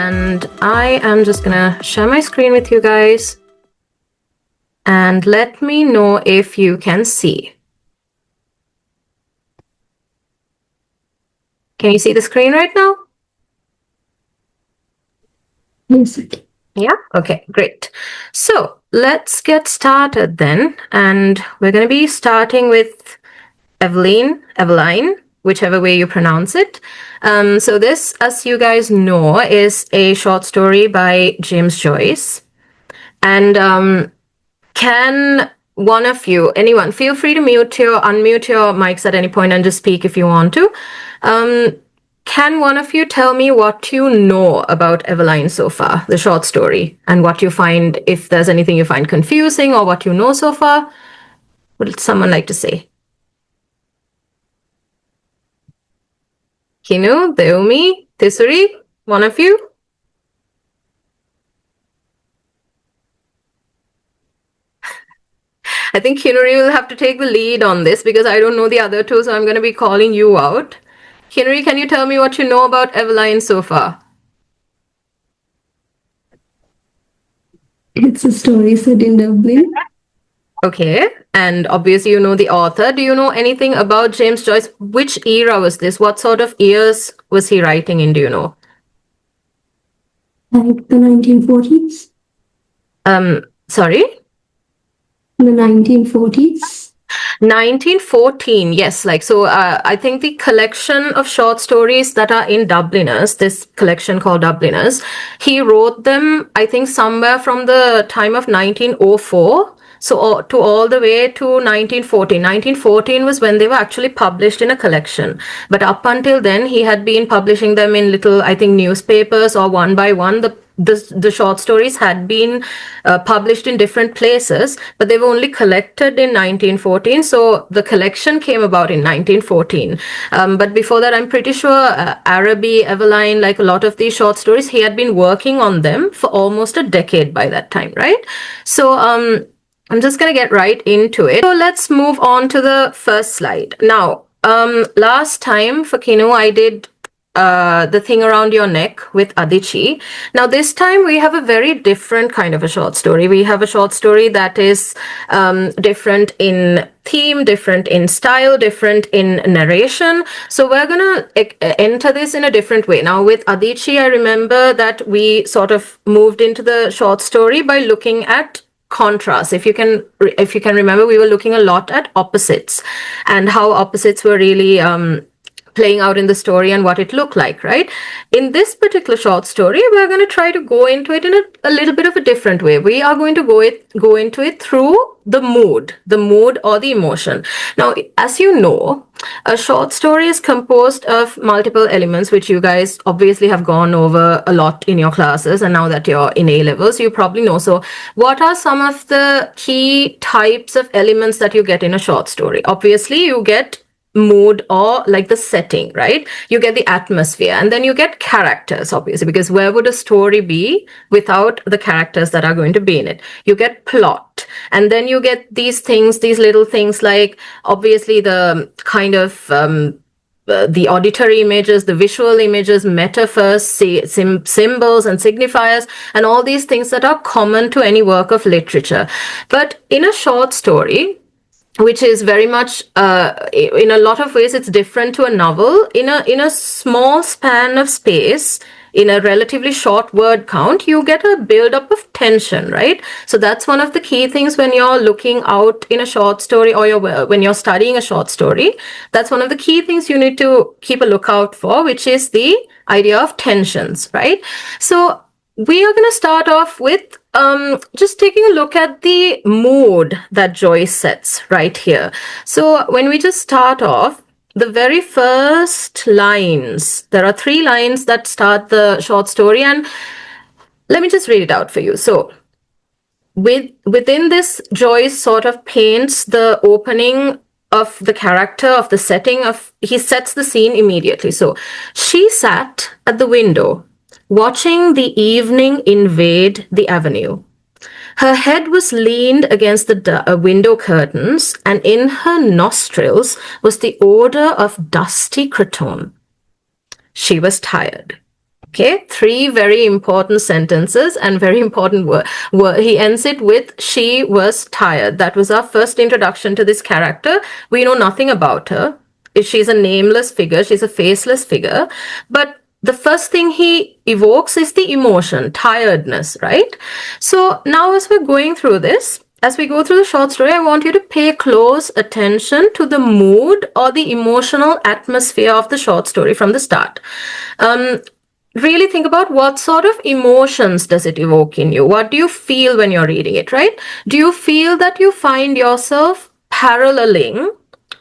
and I am just gonna share my screen with you guys and let me know if you can see. Can you see the screen right now? Yes. Yeah, okay, great. So let's get started then, and we're going to be starting with Eveline, whichever way you pronounce it. So this, as you guys know, is a short story by James Joyce. And can one of you, anyone, feel free to unmute your mics at any point and just speak if you want to. Can one of you tell me what you know about Eveline so far, the short story, and what you find, if there's anything you find confusing or what you know so far? Would someone like to say? Kinu, Deumi, Tisuri, one of you? I think Kinuri will have to take the lead on this because I don't know the other two, so I'm going to be calling you out. Kinuri, can you tell me what you know about Eveline so far? It's a story set in Dublin. Okay, and obviously you know the author. Do you know anything about James Joyce? Which era was this? What sort of years was he writing in, do you know? Like the 1940s. Sorry? The 1940s. 1914, yes. I think the collection of short stories that are in Dubliners, this collection called Dubliners, he wrote them, I think, somewhere from the time of 1904. So to all the way to 1914. 1914 was when they were actually published in a collection. But up until then, he had been publishing them in little, I think, newspapers, or one by one. The short stories had been published in different places, but they were only collected in 1914. So the collection came about in 1914. But before that, I'm pretty sure Araby, Eveline, like a lot of these short stories, he had been working on them for almost a decade by that time, right? So I'm just going to get right into it. So let's move on to the first slide. Now, last time for Kino, I did the thing around your neck with Adichie. Now, this time we have a very different kind of a short story. We have a short story that is different in theme, different in style, different in narration. So we're going to enter this in a different way. Now, with Adichie, I remember that we sort of moved into the short story by looking at contrast. If you can remember, we were looking a lot at opposites and how opposites were really playing out in the story and what it looked like, right? In this particular short story, we're going to try to go into it in a little bit of a different way. We are going to go into it through the mood or the emotion. Now, as you know, a short story is composed of multiple elements, which you guys obviously have gone over a lot in your classes, and now that you're in A levels, you probably know. So what are some of the key types of elements that you get in a short story? Obviously, you get mood, or like the setting, right? You get the atmosphere, and then you get characters, obviously, because where would a story be without the characters that are going to be in it? You get plot, and then you get these little things like obviously the kind of the auditory images, the visual images, metaphors, symbols and signifiers, and all these things that are common to any work of literature. But in a short story, which is very much, in a lot of ways, it's different to a novel. In a small span of space, in a relatively short word count, you get a build-up of tension, right? So that's one of the key things when you're looking out in a short story, or when you're studying a short story. That's one of the key things you need to keep a lookout for, which is the idea of tensions, right? So we are going to start off with just taking a look at the mood that Joyce sets right here. So when we just start off, the very first lines, there are 3 lines that start the short story, and let me just read it out for you. So within this, Joyce sort of paints the opening of the character, of the setting, he sets the scene immediately. So she sat at the window, watching the evening invade the avenue. Her head was leaned against the window curtains, and in her nostrils was the odor of dusty cretonne. She was tired. Okay, three very important sentences and very important word. He ends it with, she was tired. That was our first introduction to this character. We know nothing about her. She's a nameless figure. She's a faceless figure. But the first thing he evokes is the emotion, tiredness, right? So now as we're going through this, as we go through the short story, I want you to pay close attention to the mood or the emotional atmosphere of the short story from the start. Really think about what sort of emotions does it evoke in you? What do you feel when you're reading it, right? Do you feel that you find yourself paralleling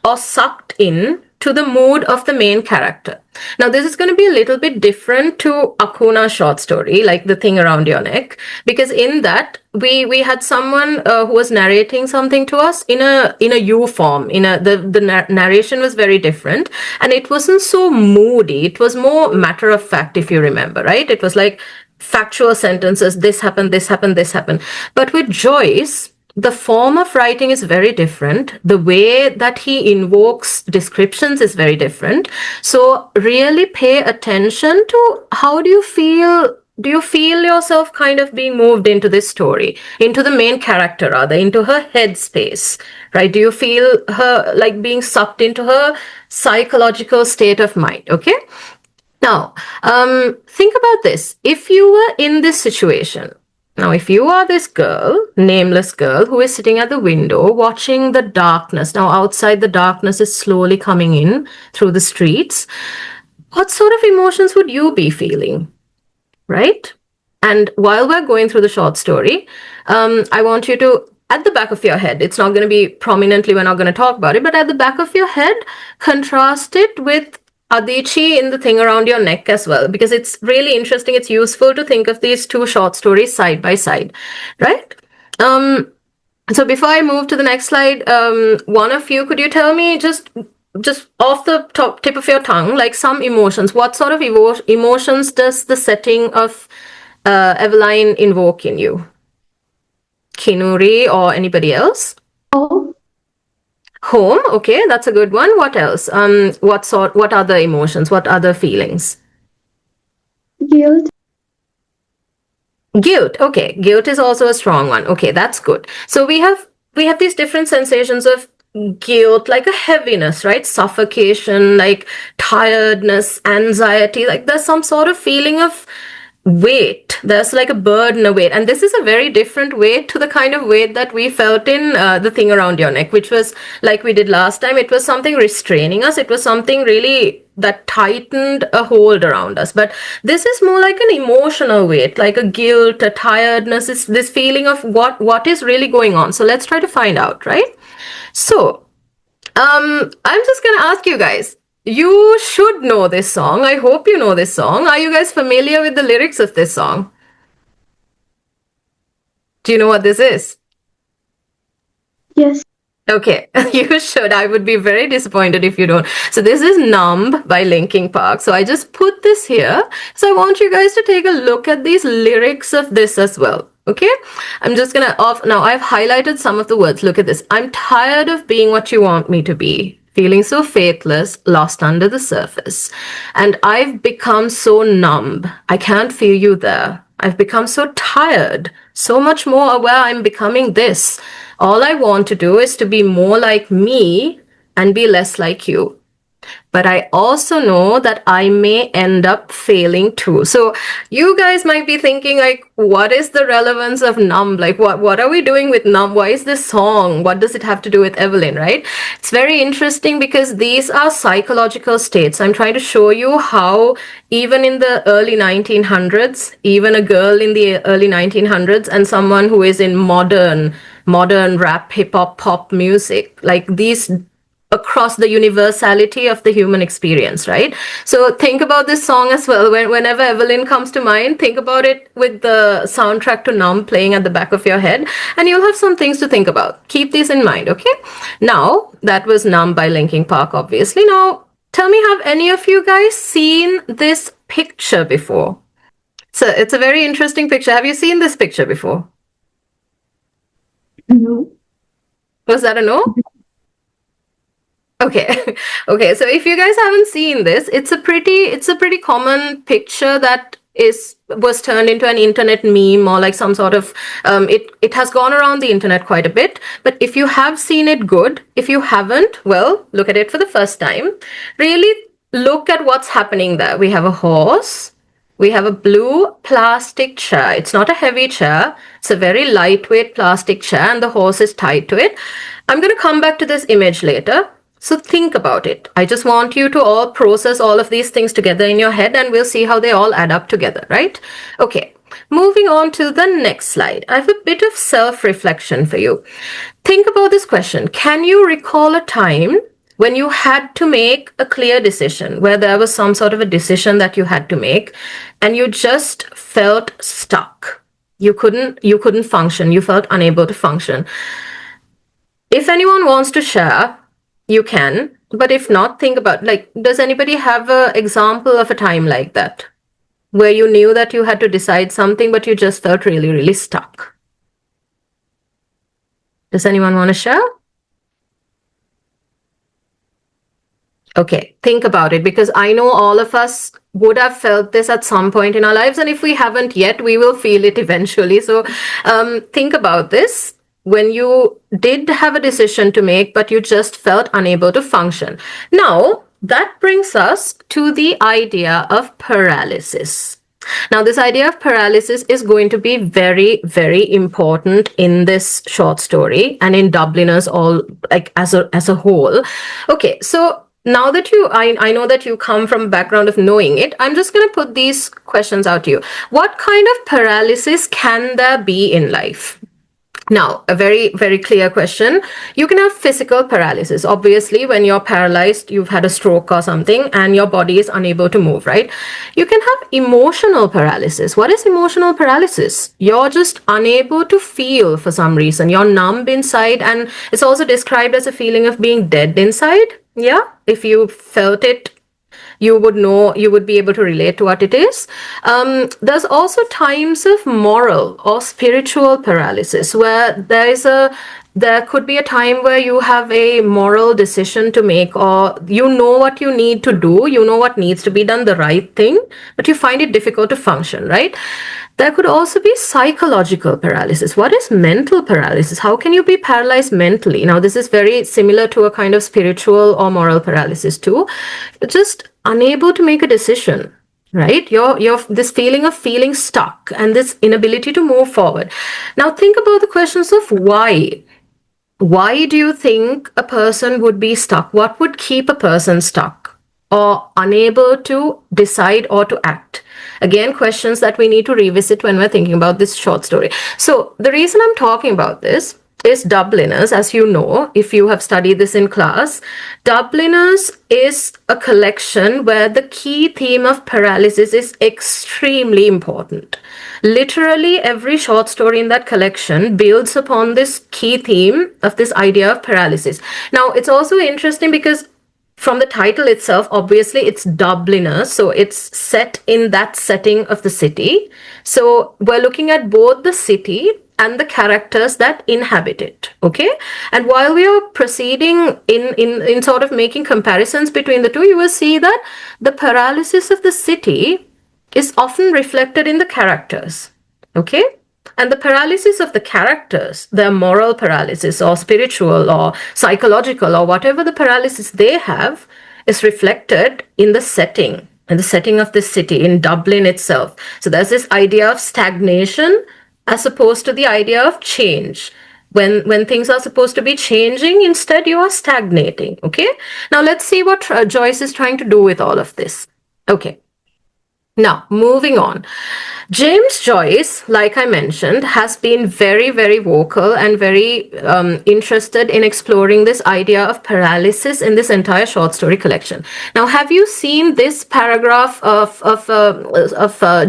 or sucked in to the mood of the main character? Now, this is going to be a little bit different to Akuna's short story, like The Thing Around Your Neck, because in that we had someone who was narrating something to us in a you form. The narration was very different, and it wasn't so moody. It was more matter of fact, if you remember, right? It was like factual sentences. This happened. This happened. This happened. But with Joyce, the form of writing is very different. The way that he invokes descriptions is very different. So really pay attention to how do you feel. Do you feel yourself kind of being moved into this story, into the main character rather, into her headspace, right? Do you feel her like being sucked into her psychological state of mind? Okay. Now, think about this. If you were in this situation, now, if you are this girl, nameless girl, who is sitting at the window watching the darkness, now outside the darkness is slowly coming in through the streets, what sort of emotions would you be feeling, right? And while we're going through the short story, I want you to, at the back of your head, it's not going to be prominently, we're not going to talk about it, but at the back of your head, contrast it with Adichie in The Thing Around Your Neck as well, because it's really interesting. It's useful to think of these two short stories side by side, right? So before I move to the next slide, one of you, could you tell me just off the top tip of your tongue, like some emotions? What sort of emotions does the setting of Eveline invoke in you? Kinuri or anybody else? Oh, Home, okay, that's a good one. What else? What other emotions? What other feelings? guilt. Guilt, okay. Guilt is also a strong one. Okay, that's good. So we have these different sensations of guilt, like a heaviness, right? Suffocation, like tiredness, anxiety, like there's some sort of feeling of weight. There's like a burden, a weight. And this is a very different weight to the kind of weight that we felt in The Thing Around Your Neck, which was like we did last time. It was something restraining us. It was something really that tightened a hold around us. But this is more like an emotional weight, like a guilt, a tiredness, is this feeling of what is really going on. So let's try to find out, right? So I'm just gonna ask you guys. You should know this song. I hope you know this song. Are you guys familiar with the lyrics of this song? Do you know what this is? Yes. Okay, you should. I would be very disappointed if you don't. So this is Numb by Linkin Park. So I just put this here. So I want you guys to take a look at these lyrics of this as well. Okay, I'm just gonna off now. I've highlighted some of the words. Look at this. I'm tired of being what you want me to be, feeling so faithless, lost under the surface. And I've become so numb. I can't feel you there. I've become so tired, so much more aware I'm becoming this. All I want to do is to be more like me and be less like you. But I also know that I may end up failing too. So you guys might be thinking, like, what is the relevance of Numb? Like, what are we doing with Numb? Why is this song? What does it have to do with Eveline, right? It's very interesting because these are psychological states. I'm trying to show you how even in the early 1900s, even a girl in the early 1900s and someone who is in modern rap, hip hop, pop music, like these across the universality of the human experience, right? So think about this song as well. Whenever Eveline comes to mind, think about it with the soundtrack to Numb playing at the back of your head, and you'll have some things to think about. Keep these in mind, okay? Now, that was Numb by Linkin Park, obviously. Now, tell me, have any of you guys seen this picture before? So it's a very interesting picture. Have you seen this picture before? No. Was that a no? Okay. Okay. So if you guys haven't seen this, it's a pretty common picture that was turned into an internet meme or like some sort of it has gone around the internet quite a bit. But if you have seen it, good. If you haven't, well, look at it for the first time. Really look at what's happening there. We have a horse. We have a blue plastic chair. It's not a heavy chair. It's a very lightweight plastic chair, and the horse is tied to it. I'm going to come back to this image later. So think about it. I just want you to all process all of these things together in your head, and we'll see how they all add up together, right? Okay, moving on to the next slide. I have a bit of self-reflection for you. Think about this question. Can you recall a time when you had to make a clear decision, where there was some sort of a decision that you had to make, and you just felt stuck? You couldn't function. You felt unable to function. If anyone wants to share, you can. But if not, think about, like, does anybody have an example of a time like that, where you knew that you had to decide something, but you just felt really, really stuck? Does anyone want to share? Okay, think about it, because I know all of us would have felt this at some point in our lives, and if we haven't yet, we will feel it eventually. So think about this. When you did have a decision to make, but you just felt unable to function. Now, that brings us to the idea of paralysis. Now, this idea of paralysis is going to be very, very important in this short story and in Dubliners all, like, as a whole. Okay, so now that I know that you come from a background of knowing it, I'm just going to put these questions out to you. What kind of paralysis can there be in life? Now, a very, very clear question. You can have physical paralysis. Obviously, when you're paralyzed, you've had a stroke or something, and your body is unable to move, right? You can have emotional paralysis. What is emotional paralysis? You're just unable to feel for some reason. You're numb inside, and it's also described as a feeling of being dead inside. Yeah, if you felt it, you would know, you would be able to relate to what it is. There's also times of moral or spiritual paralysis, where there could be a time where you have a moral decision to make, or you know what you need to do, you know what needs to be done, the right thing, but you find it difficult to function, right? There could also be psychological paralysis. What is mental paralysis? How can you be paralyzed mentally? Now, this is very similar to a kind of spiritual or moral paralysis too. Just unable to make a decision, right? You're this feeling of feeling stuck and this inability to move forward. Now, think about the questions of why. Why do you think a person would be stuck? What would keep a person stuck or unable to decide or to act? Again, questions that we need to revisit when we're thinking about this short story. So the reason I'm talking about this is Dubliners. As you know, if you have studied this in class, Dubliners is a collection where the key theme of paralysis is extremely important. Literally every short story in that collection builds upon this key theme of this idea of paralysis. Now, it's also interesting because from the title itself, obviously it's Dubliners, so it's set in that setting of the city. So we're looking at both the city and the characters that inhabit it, okay? And while we are proceeding in sort of making comparisons between the two, you will see that the paralysis of the city is often reflected in the characters, okay? And the paralysis of the characters, their moral paralysis or spiritual or psychological or whatever the paralysis they have, is reflected in the setting of the city, in Dublin itself. So there's this idea of stagnation as opposed to the idea of change. When things are supposed to be changing, instead you are stagnating, okay? Now let's see what Joyce is trying to do with all of this. Okay. Now, moving on. James Joyce, like I mentioned, has been very, very vocal and very interested in exploring this idea of paralysis in this entire short story collection. Now, have you seen this paragraph of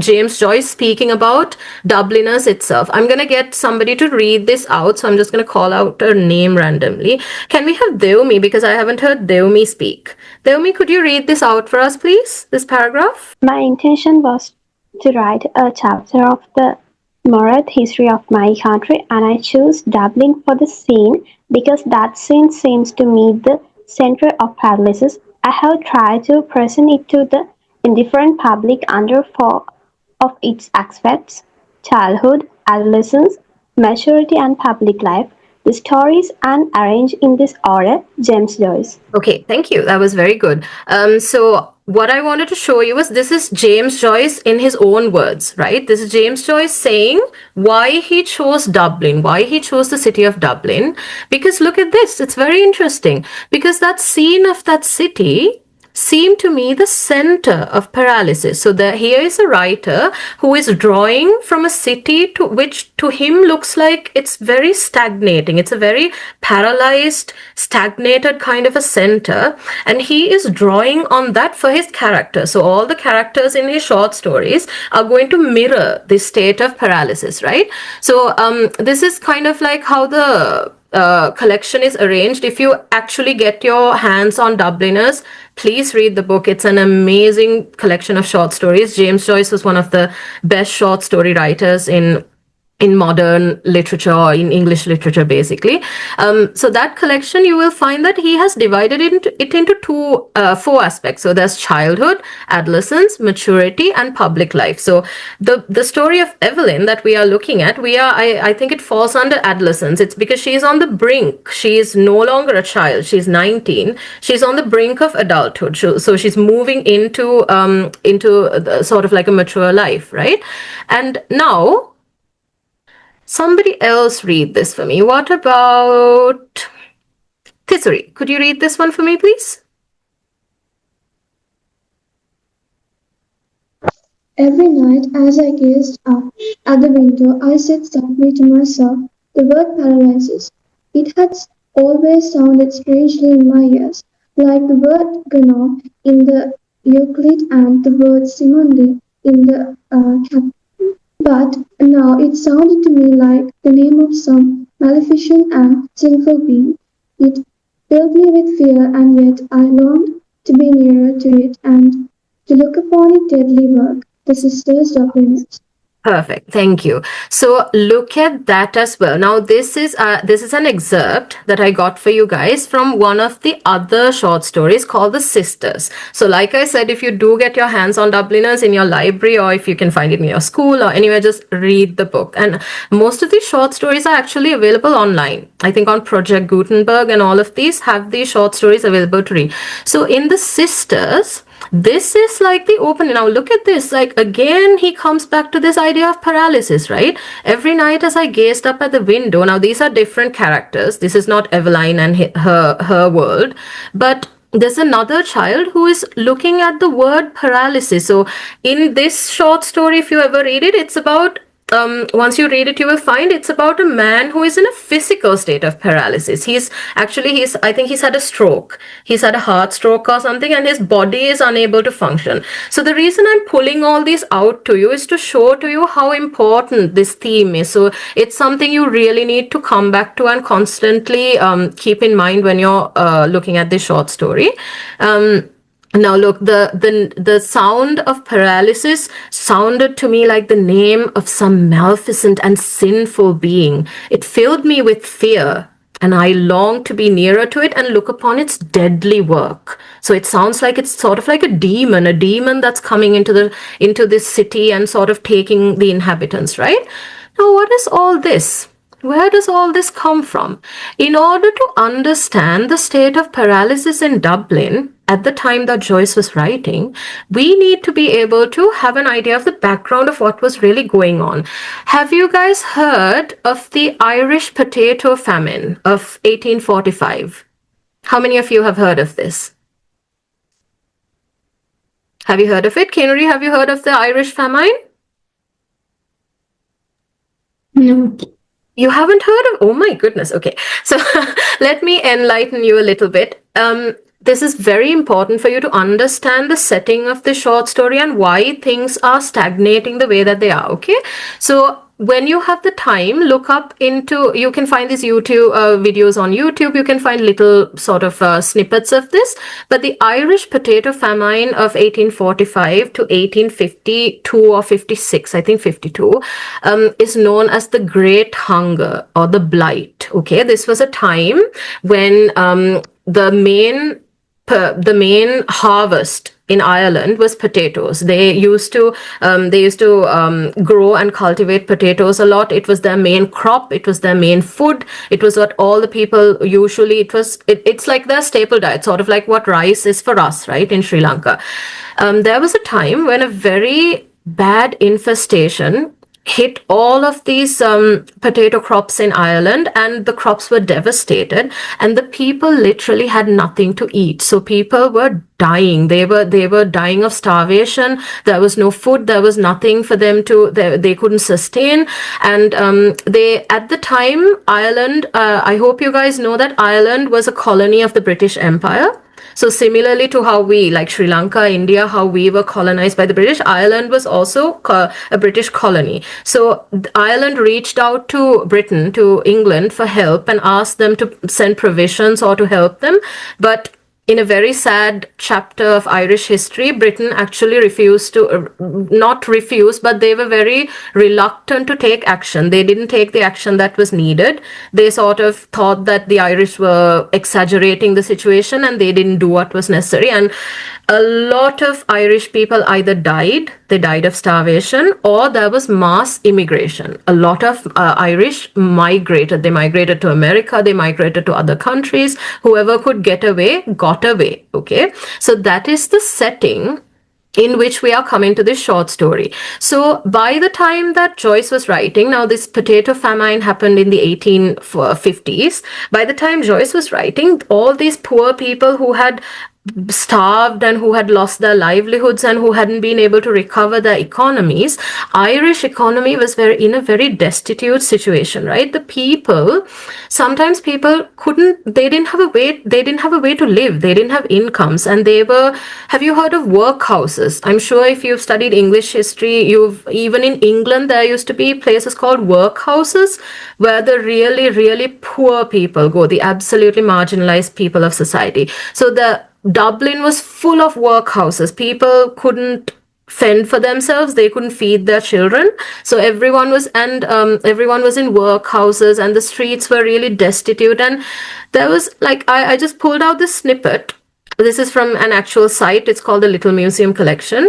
James Joyce speaking about Dubliners itself? I'm going to get somebody to read this out, so I'm just going to call out her name randomly. Can we have Deumi, because I haven't heard Deumi speak. Deumi, could you read this out for us, please, this paragraph? My intention was to write a chapter of the moral history of my country, and I chose Dublin for the scene because that scene seems to me the center of paralysis. I have tried to present it to the indifferent public under four of its aspects: childhood, adolescence, maturity, and public life. The stories are arranged in this order. James Joyce. Okay, thank you. That was very good. So what I wanted to show you was this is James Joyce in his own words, right? This is James Joyce saying why he chose Dublin, why he chose the city of Dublin. Because look at this, it's very interesting. Because that scene of that city seem to me the center of paralysis. So here is a writer who is drawing from a city to which to him looks like it's very stagnating. It's a very paralyzed, stagnated kind of a center. And he is drawing on that for his characters. So all the characters in his short stories are going to mirror this state of paralysis, right? So this is kind of like how the collection is arranged. If you actually get your hands on Dubliners, please read the book. It's an amazing collection of short stories. James Joyce was one of the best short story writers in modern literature or in English literature, basically. So that collection, you will find that he has divided it into four aspects. So there's childhood, adolescence, maturity, and public life. So the story of Eveline that we are looking at, I think it falls under adolescence. It's because she's on the brink. She is no longer a child. She's 19. She's on the brink of adulthood. So she's moving into sort of like a mature life, right? And now, somebody else read this for me. What about Thisari? Could you read this one for me, please? Every night, as I gazed up at the window, I said softly to myself, the word paralysis. It had always sounded strangely in my ears, like the word gnome in the Euclid and the word simile in the but now it sounded to me like the name of some maleficent and sinful being. It filled me with fear, and yet I longed to be nearer to it and to look upon its deadly work, the sisters Dubliners. Perfect. Thank you. So look at that as well. Now, this is an excerpt that I got for you guys from one of the other short stories called The Sisters. So like I said, if you do get your hands on Dubliners in your library, or if you can find it in your school or anywhere, just read the book. And most of these short stories are actually available online. I think on Project Gutenberg and all of these have these short stories available to read. So in The Sisters, this is like the opening. Now look at this. Like again, he comes back to this idea of paralysis, right? Every night as I gazed up at the window. Now these are different characters. This is not Eveline and her world, but there's another child who is looking at the word paralysis. So in this short story, if you ever read it, it's about once you read it, you will find it's about a man who is in a physical state of paralysis. I think he's had a stroke. He's had a heart stroke or something, and his body is unable to function. So the reason I'm pulling all these out to you is to show to you how important this theme is. So it's something you really need to come back to and constantly keep in mind when you're looking at this short story. Now look, the sound of paralysis sounded to me like the name of some maleficent and sinful being. It filled me with fear, and I longed to be nearer to it and look upon its deadly work. So it sounds like it's sort of like a demon that's coming into this city and sort of taking the inhabitants, right? Now, what is all this? Where does all this come from? In order to understand the state of paralysis in Dublin at the time that Joyce was writing, we need to be able to have an idea of the background of what was really going on. Have you guys heard of the Irish potato famine of 1845? How many of you have heard of this? Have you heard of it? Kinuri, have you heard of the Irish famine? No. You haven't heard of? Oh my goodness. Okay. So let me enlighten you a little bit. This is very important for you to understand the setting of the short story and why things are stagnating the way that they are. Okay. So when you have the time, look up into, you can find these YouTube videos on YouTube. You can find little sort of snippets of this. But the Irish potato famine of 1845 to 1852 or 56, I think 52, is known as the Great Hunger or the Blight. Okay, this was a time when the main the main harvest in Ireland was potatoes. They used to grow and cultivate potatoes a lot. It was their main crop. It was their main food. It was what all the people usually. It's like their staple diet, sort of like what rice is for us, right, in Sri Lanka. There was a time when a very bad infestation hit all of these potato crops in Ireland, and the crops were devastated, and the people literally had nothing to eat. So people were dying. They were dying of starvation. There was no food. There was nothing for them to. They couldn't sustain. And they at the time, Ireland. I hope you guys know that Ireland was a colony of the British Empire. So similarly to how we, like Sri Lanka, India, how we were colonized by the British, Ireland was also a British colony. So Ireland reached out to Britain, to England for help and asked them to send provisions or to help them. But in a very sad chapter of Irish history, Britain actually refused to, not refuse, but they were very reluctant to take action. They didn't take the action that was needed. They sort of thought that the Irish were exaggerating the situation and they didn't do what was necessary. And a lot of Irish people either they died of starvation, or there was mass immigration. A lot of Irish migrated. They migrated to America, they migrated to other countries. Whoever could get away, got away. Okay, so that is the setting in which we are coming to this short story. So by the time that Joyce was writing, now this potato famine happened in the 1850s. By the time Joyce was writing, all these poor people who had starved and who had lost their livelihoods and who hadn't been able to recover their economies, Irish economy was in a very destitute situation, right? Sometimes people they didn't have a way to live. They didn't have incomes, and have you heard of workhouses? I'm sure if you've studied English history, even in England, there used to be places called workhouses where the really, really poor people go, the absolutely marginalized people of society. So Dublin was full of workhouses. People couldn't fend for themselves. They couldn't feed their children. So everyone was in workhouses, and the streets were really destitute. And there was I just pulled out this snippet. This is from an actual site. It's called the Little Museum Collection.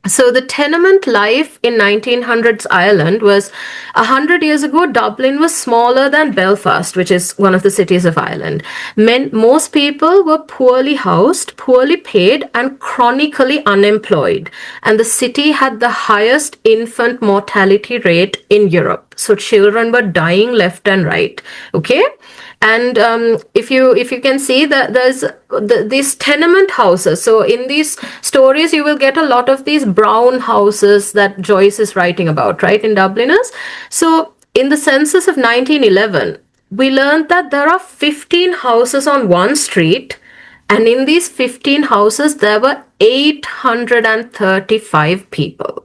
So the tenement life in 1900s Ireland was 100 years ago. Dublin was smaller than Belfast, which is one of the cities of Ireland. Most people were poorly housed, poorly paid, and chronically unemployed. And the city had the highest infant mortality rate in Europe. So children were dying left and right. Okay. And if you can see that there's these tenement houses. So in these stories, you will get a lot of these brown houses that Joyce is writing about, right, in Dubliners. So in the census of 1911, we learned that there are 15 houses on one street. And in these 15 houses, there were 835 people.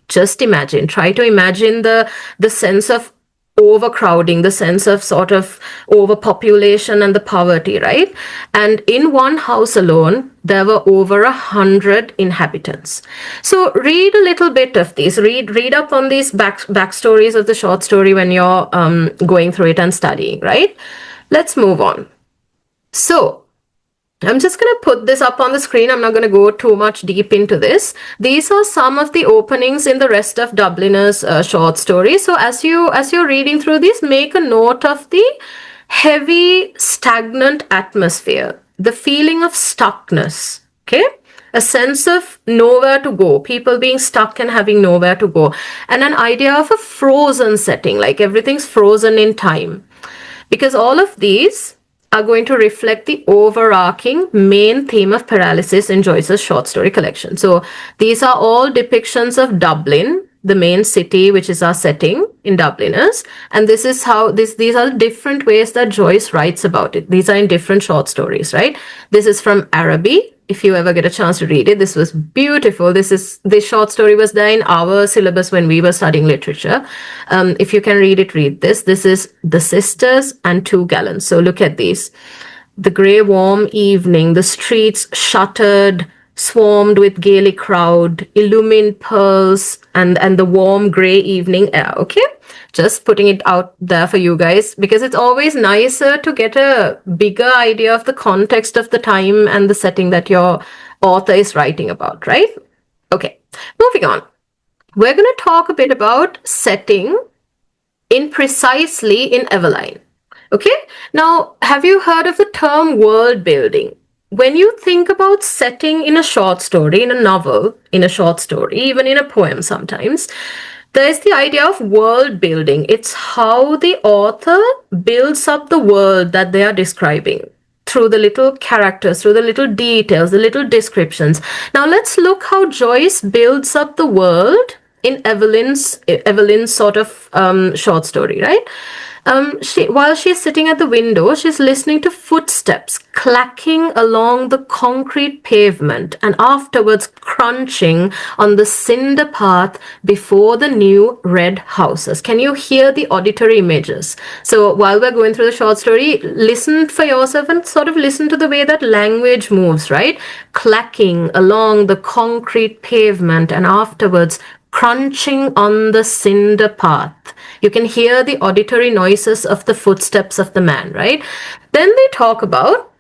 Just imagine, try to imagine the sense of overcrowding, the sense of sort of overpopulation and the poverty, right? And in one house alone, there were over 100 inhabitants. So read a little bit of these. Read up on these backstories of the short story when you're going through it and studying, right? Let's move on. So I'm just going to put this up on the screen. I'm not going to go too much deep into this. These are some of the openings in the rest of Dubliners' short stories. So as you're reading through these, make a note of the heavy, stagnant atmosphere, the feeling of stuckness, okay? A sense of nowhere to go, people being stuck and having nowhere to go, and an idea of a frozen setting, like everything's frozen in time. Because all of these are going to reflect the overarching main theme of paralysis in Joyce's short story collection. So these are all depictions of Dublin, the main city, which is our setting in Dubliners. And this is how these are different ways that Joyce writes about it. These are in different short stories, right? This is from Araby. If you ever get a chance to read it, this was beautiful. This short story was there in our syllabus when we were studying literature. If you can read it, read this. This is The Sisters and Two Gallons. So look at these. The grey warm evening, the streets shuttered, swarmed with gaily crowd, illumined pearls, and the warm grey evening air, okay? Just putting it out there for you guys, because it's always nicer to get a bigger idea of the context of the time and the setting that your author is writing about, right? Okay, moving on. We're going to talk a bit about setting precisely in Eveline. Okay, now have you heard of the term world building? When you think about setting in a short story, in a novel, in a short story, even in a poem sometimes, there is the idea of world building. It's how the author builds up the world that they are describing through the little characters, through the little details, the little descriptions. Now let's look how Joyce builds up the world in Eveline's sort of short story, right? While she's sitting at the window, she's listening to footsteps clacking along the concrete pavement and afterwards crunching on the cinder path before the new red houses. Can you hear the auditory images? So while we're going through the short story, listen for yourself and sort of listen to the way that language moves, right? Clacking along the concrete pavement and afterwards crunching on the cinder path. You can hear the auditory noises of the footsteps of the man, right? Then he talks about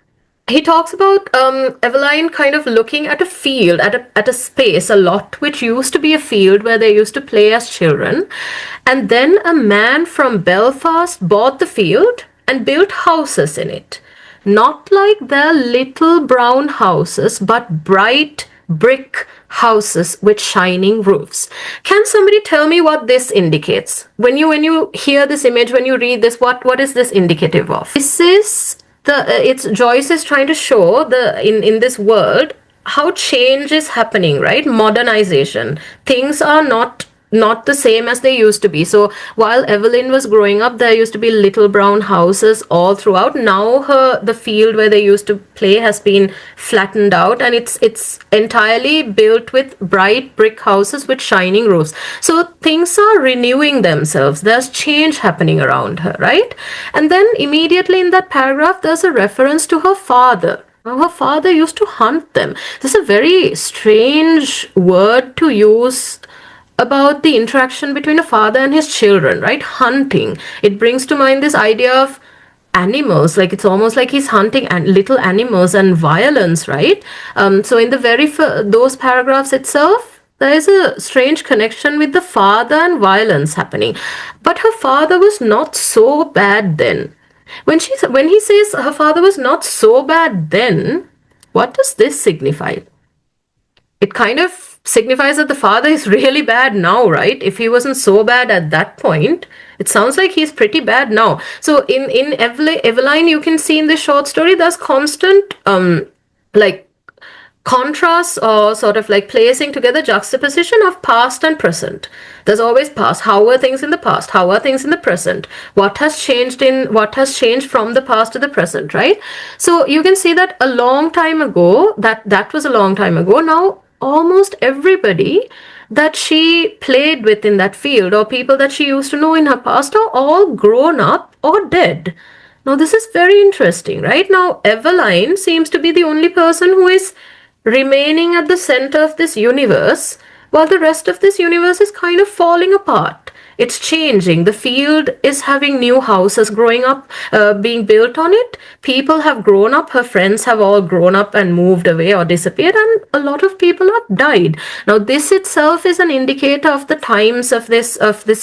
Eveline kind of looking at a field, at a space, a lot which used to be a field where they used to play as children. And then a man from Belfast bought the field and built houses in it. Not like their little brown houses, but bright brick houses with shining roofs. Can somebody tell me what this indicates? When you hear this image, when you read this, what is this indicative of? This is it's Joyce is trying to show in this world how change is happening, right? Modernization. Things are not the same as they used to be. So while Eveline was growing up, there used to be little brown houses all throughout. Now the field where they used to play has been flattened out, and it's entirely built with bright brick houses with shining roofs. So things are renewing themselves. There's change happening around her, right? And then immediately in that paragraph, there's a reference to her father. Her father used to hunt them. This is a very strange word to use about the interaction between a father and his children, right? Hunting. It brings to mind this idea of animals, like it's almost like he's hunting little animals and violence, right? So in the those paragraphs itself, there is a strange connection with the father and violence happening. But her father was not so bad then. When he says her father was not so bad then, what does this signify? It kind of signifies that the father is really bad now, right? If he wasn't so bad at that point, it sounds like he's pretty bad now. So in Eveline, you can see in this short story, there's constant like contrasts, or sort of like placing together juxtaposition of past and present. There's always past. How were things in the past? How are things in the present? What has changed from the past to the present, right? So you can see that a long time ago, that was a long time ago. Now almost everybody that she played with in that field, or people that she used to know in her past, are all grown up or dead. Now this is very interesting, right? Now Eveline seems to be the only person who is remaining at the center of this universe, while the rest of this universe is kind of falling apart. It's changing. The field is having new houses growing up, being built on it. People have grown up. Her friends have all grown up and moved away or disappeared, and a lot of people have died. Now, this itself is an indicator of the times of this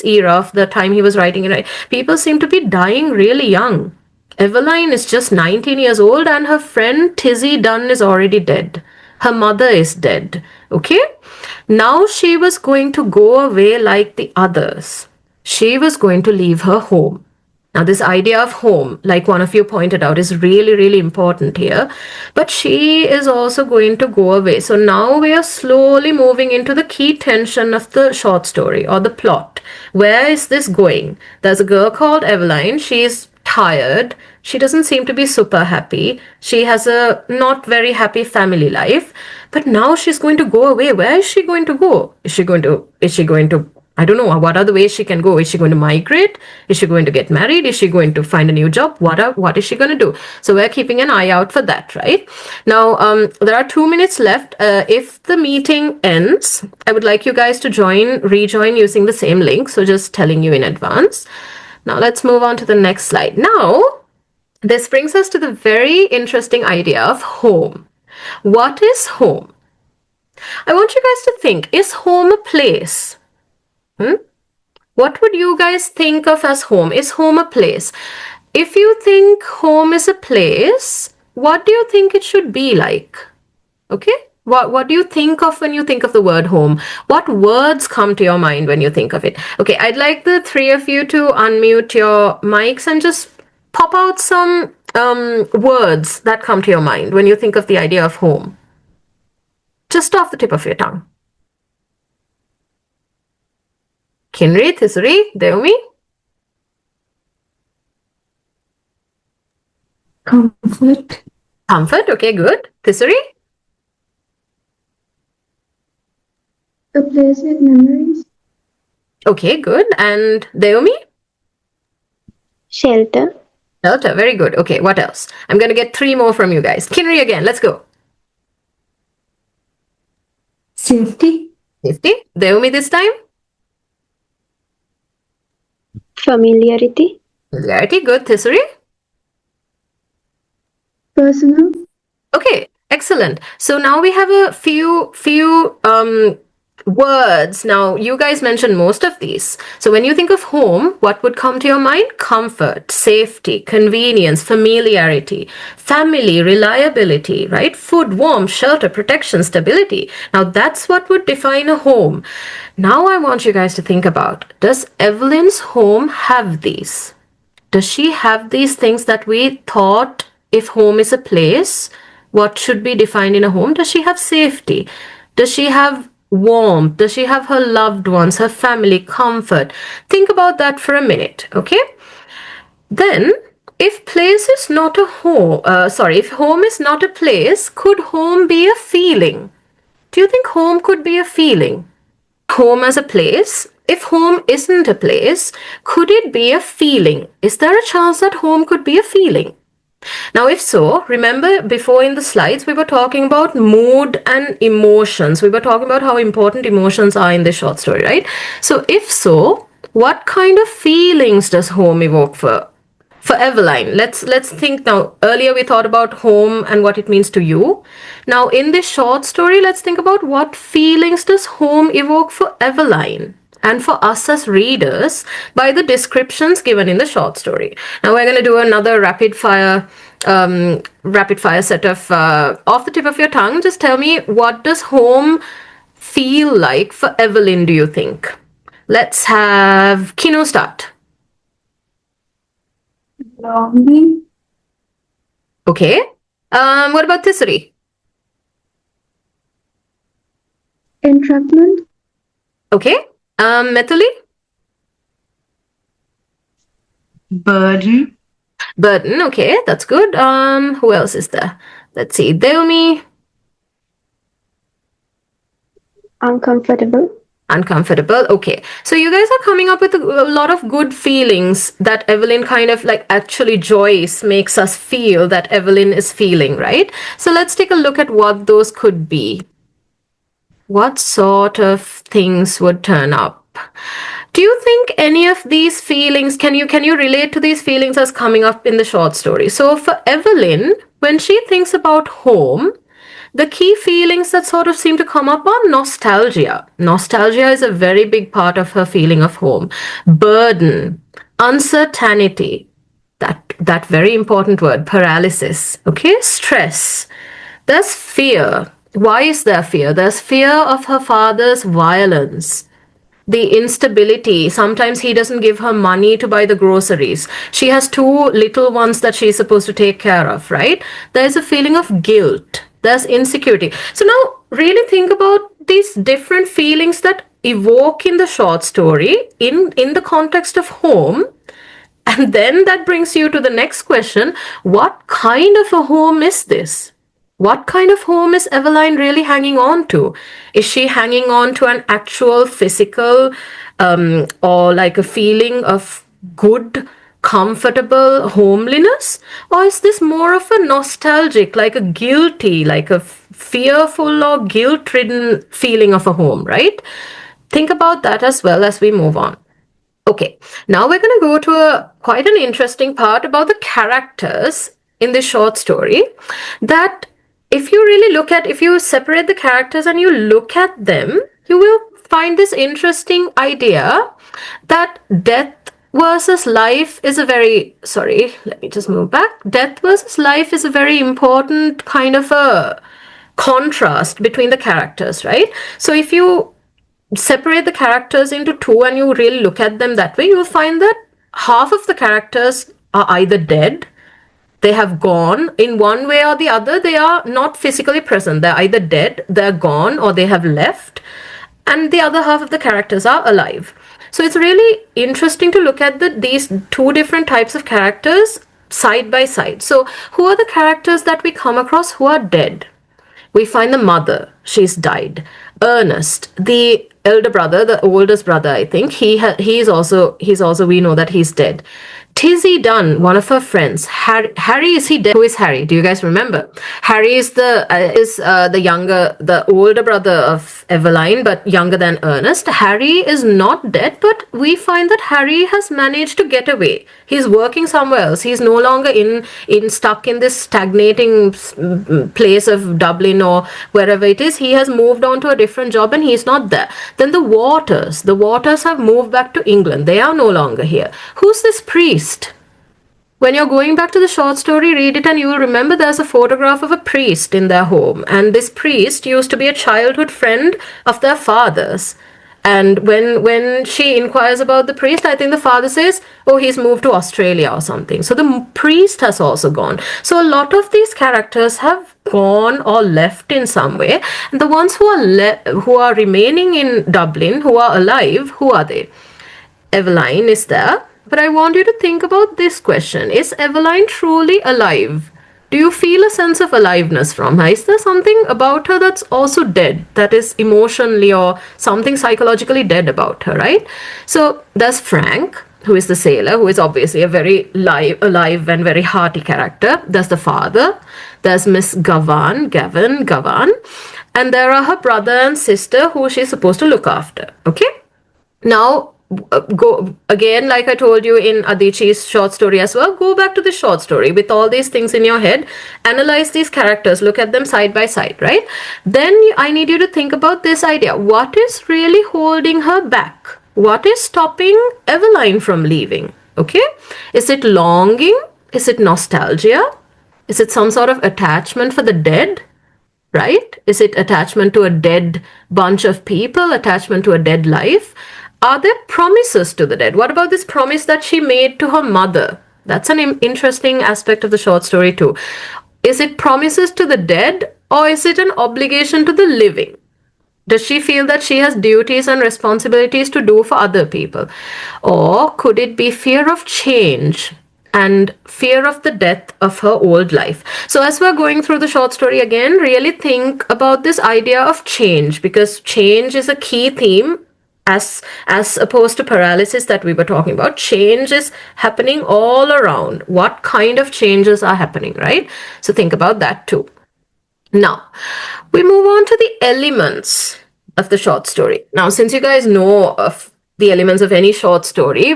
era, of the time he was writing it. People seem to be dying really young. Eveline is just 19 years old, and her friend Tizzy Dunn is already dead. Her mother is dead. Okay? Now she was going to go away like the others. She was going to leave her home. Now, this idea of home, like one of you pointed out, is really, really important here. But she is also going to go away. So now we are slowly moving into the key tension of the short story, or the plot. Where is this going? There's a girl called Eveline. She's tired. She doesn't seem to be super happy. She has a not very happy family life. But now she's going to go away. Where is she going to go? Is she going to I don't know what other ways she can go. Is she going to migrate? Is she going to get married? Is she going to find a new job? What is she going to do? So we're keeping an eye out for that, right? Now, there are 2 minutes left. If the meeting ends, I would like you guys to rejoin using the same link. So just telling you in advance. Now let's move on to the next slide. Now, this brings us to the very interesting idea of home. What is home? I want you guys to think, is home a place? What would you guys think of as home? Is home a place? If you think home is a place, what do you think it should be like? Okay? What do you think of when you think of the word home? What words come to your mind when you think of it? Okay, I'd like the three of you to unmute your mics and just pop out some words that come to your mind when you think of the idea of home. Just off the tip of your tongue. Kinri, Thisuri, Deomi? Comfort. Comfort, okay, good. Thisuri? A place with memories. Okay, good. And Deomi? Shelter. Shelter, very good. Okay, what else? I'm going to get 3 more from you guys. Kinri again, let's go. Safety. Safety. Deomi this time? Familiarity. Familiarity, good. Thisuri? Personal. Okay, excellent. So now we have a few words. Now, you guys mentioned most of these. So when you think of home, what would come to your mind? Comfort, safety, convenience, familiarity, family, reliability, right? Food, warmth, shelter, protection, stability. Now, that's what would define a home. Now, I want you guys to think about, does Evelyn's home have these? Does she have these things that we thought if home is a place, what should be defined in a home? Does she have safety? Does she have warmth? Does she have her loved ones, her family, comfort? Think about that for a minute, okay? Then, if place is not a home, if home is not a place, could home be a feeling? Do you think home could be a feeling? Home as a place? If home isn't a place, could it be a feeling? Is there a chance that home could be a feeling? Now, if so, remember before in the slides, we were talking about mood and emotions. We were talking about how important emotions are in this short story, right? So, if so, what kind of feelings does home evoke for Eveline? Let's think now. Earlier we thought about home and what it means to you. Now, in this short story, let's think about what feelings does home evoke for Eveline and for us as readers by the descriptions given in the short story. Now we're going to do another rapid fire set of off the tip of your tongue. Just tell me, what does home feel like for Evelyn, do you think? Let's have Kino start. Longing. Okay. What about Thisari? Entrapment. Okay. Methali? Burden. Burden. Okay, that's good. Who else is there? Let's see. Deomi? Uncomfortable. Uncomfortable. Okay. So you guys are coming up with a lot of good feelings that Evelyn kind of like actually Joyce makes us feel that Evelyn is feeling, right? So let's take a look at what those could be. What sort of things would turn up? Do you think any of these feelings, can you relate to these feelings as coming up in the short story? So for Evelyn, when she thinks about home, the key feelings that sort of seem to come up are nostalgia. Nostalgia is a very big part of her feeling of home. Burden, uncertainty, that very important word, paralysis, okay? Stress. There's fear. Why is there fear? There's fear of her father's violence. The instability. Sometimes he doesn't give her money to buy the groceries. She has 2 little ones that she's supposed to take care of, right? There's a feeling of guilt. There's insecurity. So now really think about these different feelings that evoke in the short story in the context of home. And then that brings you to the next question. What kind of a home is this? What kind of home is Eveline really hanging on to? Is she hanging on to an actual physical or like a feeling of good, comfortable homeliness? Or is this more of a nostalgic, like a guilty, like a fearful or guilt ridden feeling of a home, right? Think about that as well as we move on. Okay, now we're going to go to quite an interesting part about the characters in this short story. That if you really look at, if you separate the characters and you look at them, you will find this interesting idea that death versus life is a very, sorry, let me just move back. Death versus life is a very important kind of a contrast between the characters, right? So if you separate the characters into two and you really look at them that way, you'll find that half of the characters are either dead, they have gone in one way or the other, they are not physically present. They're either dead, they're gone, or they have left, and the other half of the characters are alive. So it's really interesting to look at these two different types of characters side by side. So who are the characters that we come across who are dead? We find the mother, she's died. Ernest, the elder brother, the oldest brother, I think, he's also we know that he's dead. Tizzy Dunn, one of her friends. Harry, is he dead? Who is Harry? Do you guys remember? Harry is the older brother of Eveline, but younger than Ernest. Harry is not dead, but we find that Harry has managed to get away. He's working somewhere else. He's no longer stuck in this stagnating place of Dublin or wherever it is. He has moved on to a different job and he's not there. Then the Waters have moved back to England. They are no longer here. Who's this priest? When you're going back to the short story, read it and you will remember there's a photograph of a priest in their home. And this priest used to be a childhood friend of their father's. And when she inquires about the priest, I think the father says, oh, he's moved to Australia or something. So the priest has also gone. So a lot of these characters have gone or left in some way. And the ones who are remaining in Dublin, who are alive, who are they? Eveline is there. But I want you to think about this question. Is Eveline truly alive? Do you feel a sense of aliveness from her? Is there something about her that's also dead, that is emotionally or something psychologically dead about her, right? So there's Frank, who is the sailor, who is obviously a very alive and very hearty character. There's the father. There's Miss Gavin, and there are her brother and sister who she's supposed to look after, okay? Now, go again, like I told you in Adichi's short story as well, go back to the short story with all these things in your head, analyze these characters, look at them side by side, right? Then I need you to think about this idea. What is really holding her back? What is stopping Eveline from leaving? Okay? Is it longing? Is it nostalgia? Is it some sort of attachment for the dead? Right? Is it attachment to a dead bunch of people? Attachment to a dead life? Are there promises to the dead? What about this promise that she made to her mother? That's an interesting aspect of the short story too. Is it promises to the dead or is it an obligation to the living? Does she feel that she has duties and responsibilities to do for other people? Or could it be fear of change and fear of the death of her old life? So as we're going through the short story again, really think about this idea of change, because change is a key theme. As opposed to paralysis that we were talking about, change is happening all around. What kind of changes are happening, right? So think about that too. Now, we move on to the elements of the short story. Now, since you guys know of the elements of any short story,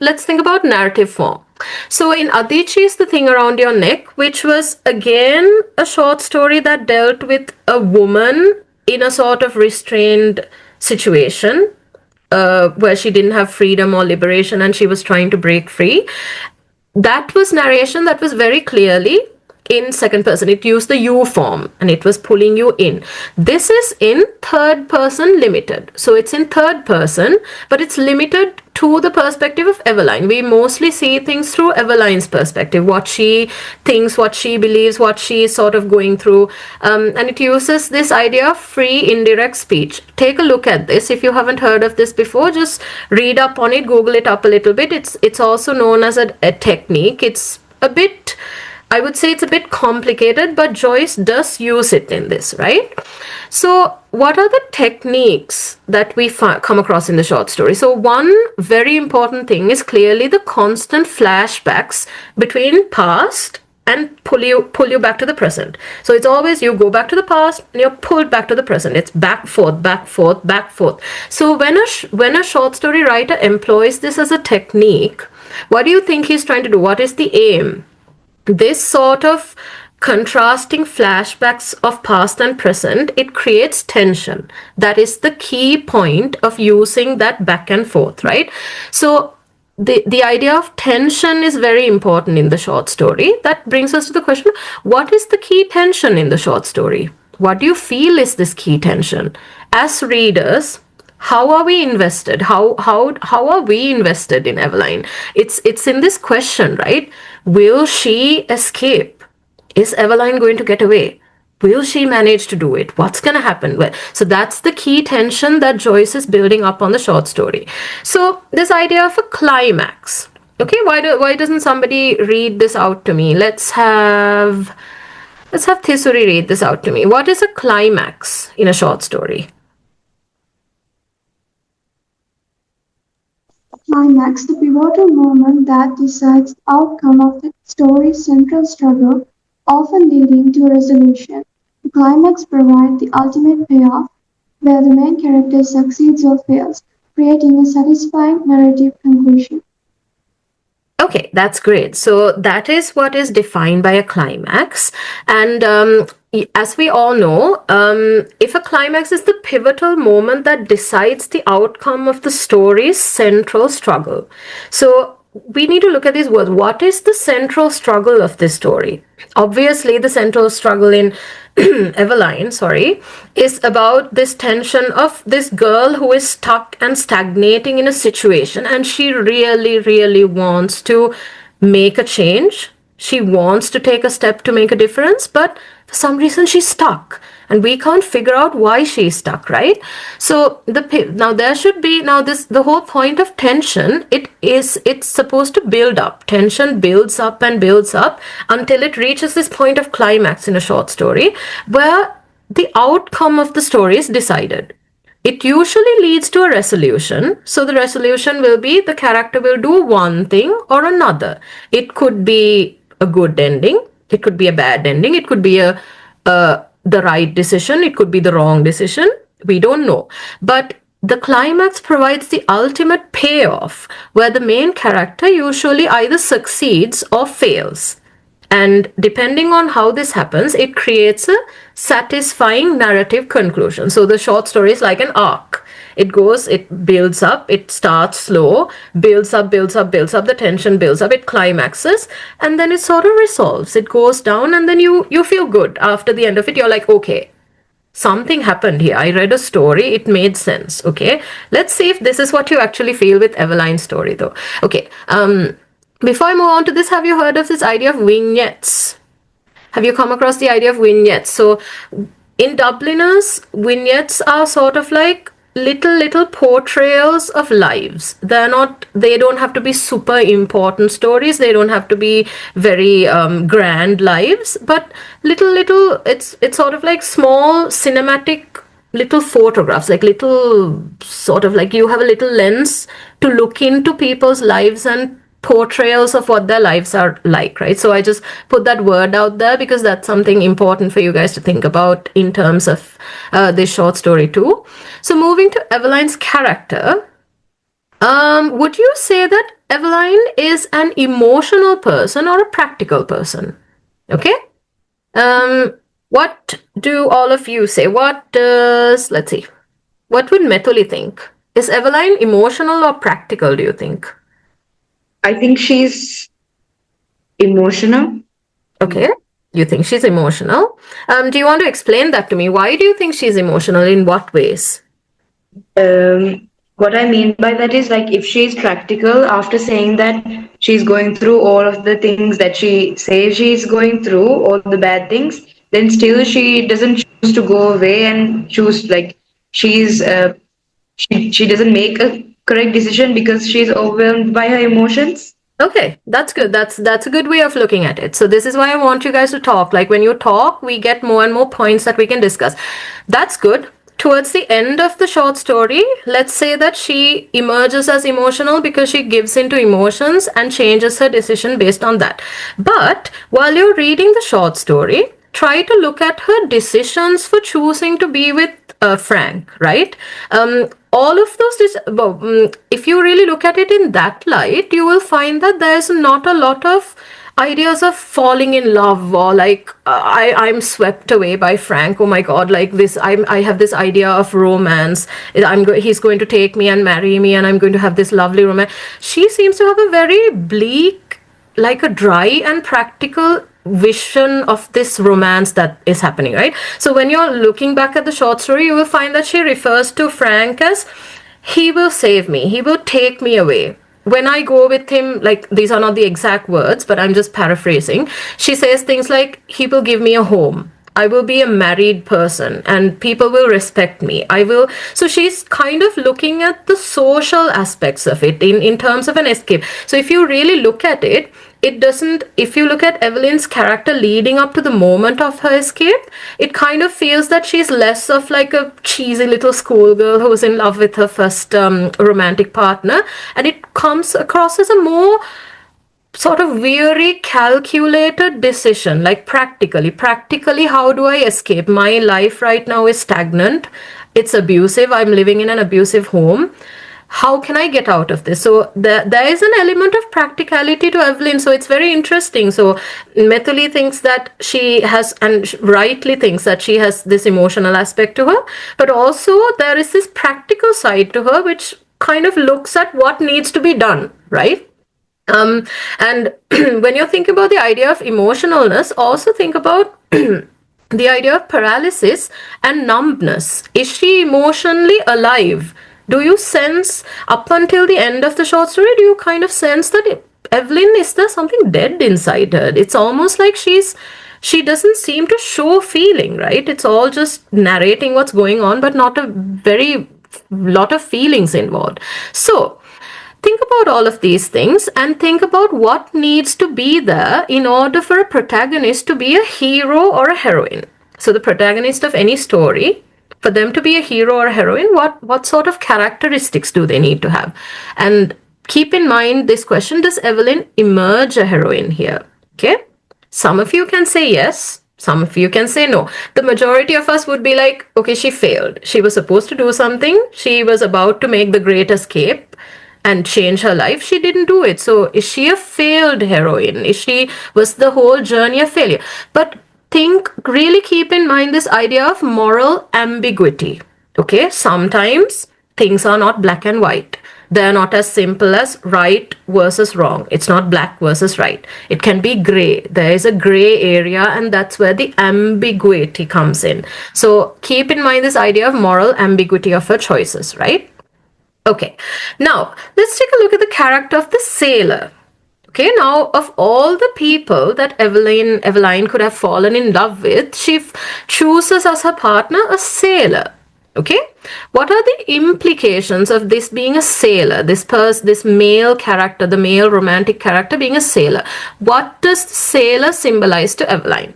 let's think about narrative form. So in Adichi's The Thing Around Your Neck, which was again a short story that dealt with a woman in a sort of restrained situation where she didn't have freedom or liberation and she was trying to break free. That was narration that was very clearly in second person. It used the you form and it was pulling you in. This is in third person limited. So it's in third person, but it's limited to the perspective of Eveline. We mostly see things through Eveline's perspective, what she thinks, what she believes, what she is sort of going through. And it uses this idea of free indirect speech. Take a look at this. If you haven't heard of this before, just read up on it, Google it up a little bit. It's also known as a technique. It's a bit I would say it's a bit complicated, but Joyce does use it in this, right? So, what are the techniques that we come across in the short story? So, one very important thing is clearly the constant flashbacks between past and pull you back to the present. So it's always you go back to the past and you're pulled back to the present. It's back forth, back forth, back forth. So when a short story writer employs this as a technique, what do you think he's trying to do? What is the aim? This sort of contrasting flashbacks of past and present, it creates tension. That is the key point of using that back and forth, right? So the idea of tension is very important in the short story. That brings us to the question, what is the key tension in the short story? What do you feel is this key tension? As readers, how are we invested? How are we invested in Eveline? It's in this question, right? Will she escape? Is Eveline going to get away? Will she manage to do it? What's going to happen? Well, so that's the key tension that Joyce is building up on the short story. So this idea of a climax. Okay, why doesn't somebody read this out to me? Let's have Thisuri read this out to me. What is a climax in a short story? Climax, the pivotal moment that decides the outcome of the story's central struggle, often leading to a resolution. The climax provides the ultimate payoff, where the main character succeeds or fails, creating a satisfying narrative conclusion. Okay, that's great. So that is what is defined by a climax. And as we all know, if a climax is the pivotal moment that decides the outcome of the story's central struggle. So we need to look at these words. What is the central struggle of this story? Obviously, the central struggle in Eveline, is about this tension of this girl who is stuck and stagnating in a situation, and she really, really wants to make a change. She wants to take a step to make a difference, but for some reason she's stuck and we can't figure out why she's stuck, right? So the whole point of tension, it's supposed to build up. Tension builds up and builds up until it reaches this point of climax in a short story where the outcome of the story is decided. It usually leads to a resolution. So the resolution will be the character will do one thing or another. It could be a good ending. It could be a bad ending. It could be the right decision. It could be the wrong decision. We don't know. But the climax provides the ultimate payoff where the main character usually either succeeds or fails. And depending on how this happens, it creates a satisfying narrative conclusion. So the short story is like an arc. It builds up, it starts slow, builds up, the tension builds up, it climaxes, and then it sort of resolves. It goes down, and then you feel good after the end of it. You're like, okay, something happened here. I read a story, it made sense. Okay, let's see if this is what you actually feel with Eveline's story, though. Okay, before I move on to this, have you heard of this idea of vignettes? Have you come across the idea of vignettes? So in Dubliners, vignettes are sort of like little portrayals of lives. They don't have to be super important stories. They don't have to be very grand lives, but it's sort of like small cinematic little photographs, like little sort of like you have a little lens to look into people's lives and portrayals of what their lives are like, right? So I just put that word out there because that's something important for you guys to think about in terms of this short story too. So moving to Eveline's character, would you say that Eveline is an emotional person or a practical person? Okay. What do all of you say? Let's see, what would Methuli think? Is Eveline emotional or practical, do you think? I think she's emotional. Okay. You think she's emotional? Do you want to explain that to me? Why do you think she's emotional? In what ways? What I mean by that is like if she's practical after saying that she's going through all of the things that she says she's going through, all the bad things, then still she doesn't choose to go away and choose like she doesn't make a correct decision because she's overwhelmed by her emotions. Okay, that's good. That's a good way of looking at it. So this is why I want you guys to talk. Like when you talk, we get more and more points that we can discuss. That's good. Towards the end of the short story, let's say that she emerges as emotional because she gives into emotions and changes her decision based on that. But while you're reading the short story, try to look at her decisions for choosing to be with Frank, right? All of those, if you really look at it in that light, you will find that there's not a lot of ideas of falling in love or like I'm swept away by Frank. Oh my God, like this, I have this idea of romance. He's going to take me and marry me, and I'm going to have this lovely romance. She seems to have a very bleak, like a dry and practical vision of this romance that is happening, right? So when you're looking back at the short story, you will find that she refers to Frank as he will save me, he will take me away. When I go with him, like these are not the exact words, but I'm just paraphrasing. She says things like, he will give me a home. I will be a married person and people will respect me. I will. So she's kind of looking at the social aspects of it in terms of an escape. So if you really look at it, it doesn't, if you look at Eveline's character leading up to the moment of her escape, it kind of feels that she's less of like a cheesy little schoolgirl who's in love with her first romantic partner, and it comes across as a more sort of weary, calculated decision, like practically, how do I escape? My life right now is stagnant. It's abusive. I'm living in an abusive home. How can I get out of this? So there is an element of practicality to Eveline. So it's very interesting. So Methuli thinks that she has, and rightly thinks that she has this emotional aspect to her, but also there is this practical side to her, which kind of looks at what needs to be done, right? And when you think about the idea of emotionalness, also think about the idea of paralysis and numbness. Is she emotionally alive? Do you sense, up until the end of the short story, do you kind of sense that Eveline, is there something dead inside her? It's almost like she doesn't seem to show feeling, right? It's all just narrating what's going on, but not a very lot of feelings involved. So think about all of these things and think about what needs to be there in order for a protagonist to be a hero or a heroine. So the protagonist of any story, for them to be a hero or a heroine, what sort of characteristics do they need to have? And keep in mind this question, does Eveline emerge a heroine here? Okay. Some of you can say yes. Some of you can say no. The majority of us would be like, okay, she failed. She was supposed to do something. She was about to make the great escape and change her life. She didn't do it. So is she a failed heroine? Was the whole journey a failure? But really keep in mind this idea of moral ambiguity. Okay, sometimes things are not black and white. They're not as simple as right versus wrong. It's not black versus right. It can be gray. There is a gray area, and that's where the ambiguity comes in. So keep in mind this idea of moral ambiguity of her choices, right? Okay, now let's take a look at the character of the sailor. Okay, now of all the people that Eveline could have fallen in love with, she chooses as her partner a sailor. Okay, what are the implications of this being a sailor? This male character, the male romantic character being a sailor. What does sailor symbolize to Eveline?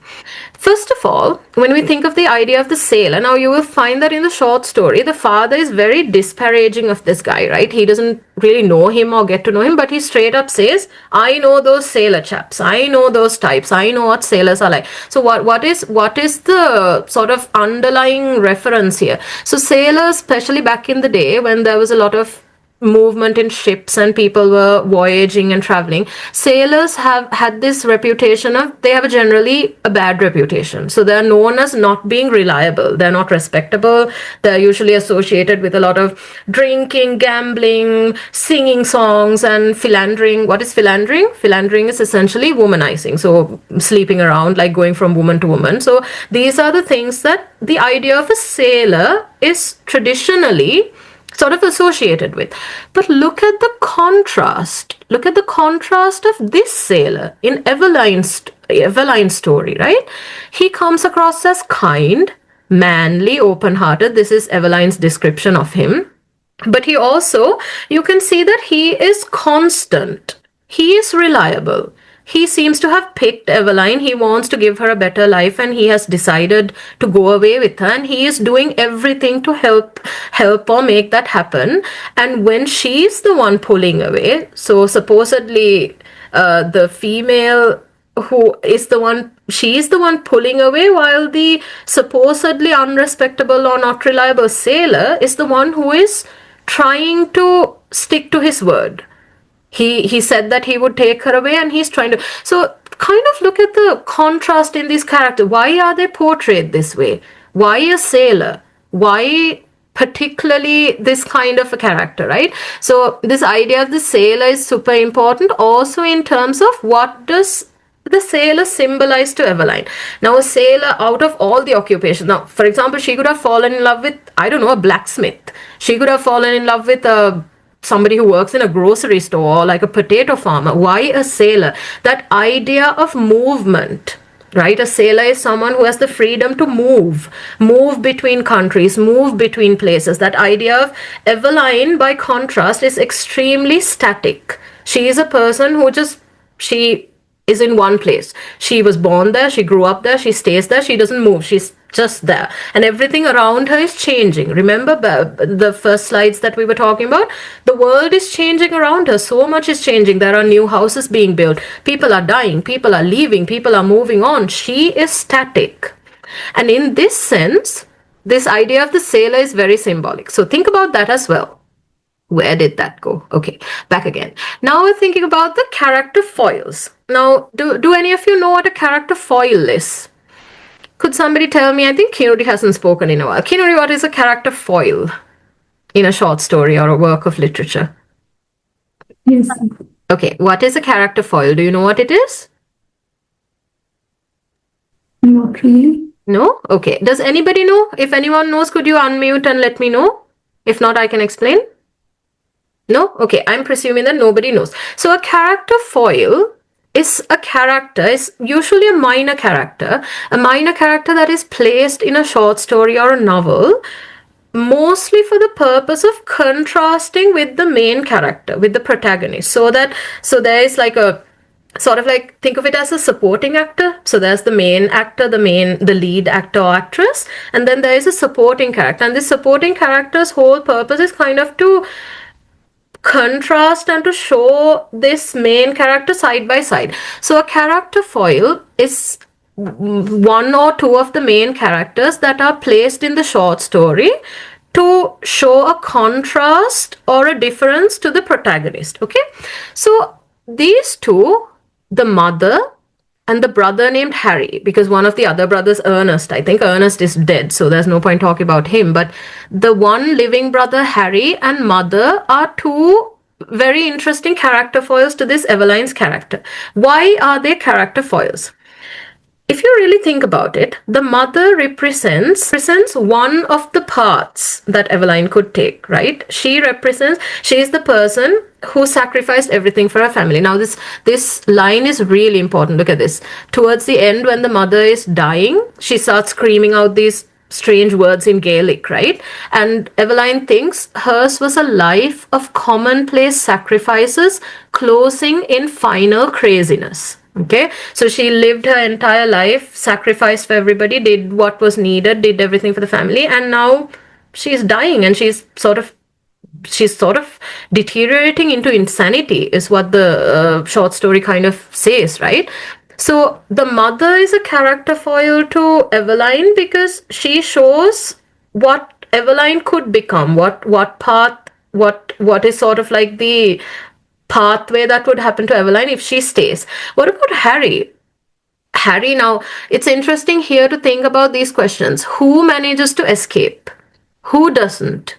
First of all, when we think of the idea of the sailor, now you will find that in the short story, the father is very disparaging of this guy, right? He doesn't really know him or get to know him, but he straight up says, I know those sailor chaps. I know those types. I know what sailors are like. So what is the sort of underlying reference here? So sailors, especially back in the day when there was a lot of movement in ships and people were voyaging and traveling, sailors have had this reputation of, they have generally a bad reputation. So they're known as not being reliable. They're not respectable. They're usually associated with a lot of drinking, gambling, singing songs, and philandering. What is philandering? Philandering is essentially womanizing. So sleeping around, like going from woman to woman. So these are the things that the idea of a sailor is traditionally sort of associated with. But look at the contrast. Look at the contrast of this sailor in Eveline's story, right? He comes across as kind, manly, open-hearted. This is Eveline's description of him. But he also, you can see that he is constant. he is reliable. He seems to have picked Eveline. He wants to give her a better life, and he has decided to go away with her, and he is doing everything to help or make that happen. And when she's the one pulling away, so supposedly the female who is the one, she is the one pulling away, while the supposedly unrespectable or not reliable sailor is the one who is trying to stick to his word. He said that he would take her away, and he's trying to. So kind of look at the contrast in these characters. Why are they portrayed this way? Why a sailor? Why particularly this kind of a character, right? So this idea of the sailor is super important also in terms of what does the sailor symbolize to Eveline. Now, a sailor, out of all the occupations, now, for example, she could have fallen in love with, I don't know, a blacksmith. She could have fallen in love with somebody who works in a grocery store, or like a potato farmer. Why a sailor? That idea of movement, right? A sailor is someone who has the freedom to move between countries, move between places. That idea of Eveline, by contrast, is extremely static. She is a person who she is in one place. She was born there, she grew up there, she stays there, she doesn't move, she's just there. And everything around her is changing. Remember the first slides that we were talking about? The world is changing around her. So much is changing. There are new houses being built. People are dying, people are leaving, people are moving on. She is static. And in this sense, this idea of the sailor is very symbolic. So think about that as well. Where did that go? Okay, back again. Now we're thinking about the character foils. Now, do any of you know what a character foil is? Could somebody tell me? I think Kinuri hasn't spoken in a while. Kinuri, what is a character foil in a short story or a work of literature? Yes. Okay, what is a character foil? Do you know what it is? Not really. No? Okay. Does anybody know? If anyone knows, could you unmute and let me know? If not, I can explain. No? Okay, I'm presuming that nobody knows. So a character foil is a character, is usually a minor character that is placed in a short story or a novel, mostly for the purpose of contrasting with the main character, with the protagonist. So there is like a sort of like, think of it as a supporting actor. So there's the main actor, the lead actor or actress, and then there is a supporting character. And this supporting character's whole purpose is kind of to contrast and to show this main character side by side. So a character foil is one or two of the main characters that are placed in the short story to show a contrast or a difference to the protagonist. Okay, so these two, the mother and the brother named Harry, because one of the other brothers, Ernest, I think Ernest is dead, so there's no point talking about him, but the one living brother, Harry, and mother are two very interesting character foils to this Eveline's character. Why are they character foils? If you really think about it, the mother represents one of the paths that Eveline could take, right? She is the person who sacrificed everything for her family. Now this line is really important. Look at this. Towards the end, when the mother is dying, she starts screaming out these strange words in Gaelic, right? And Eveline thinks hers was a life of commonplace sacrifices closing in final craziness. Okay, so she lived her entire life, sacrificed for everybody, did what was needed, did everything for the family, and now she's dying, and she's sort of deteriorating into insanity, is what the short story kind of says, right? So the mother is a character foil to Eveline because she shows what Eveline could become, what path, what is sort of like the pathway that would happen to Eveline if she stays. What about Harry? Harry, now it's interesting here to think about these questions. Who manages to escape? Who doesn't?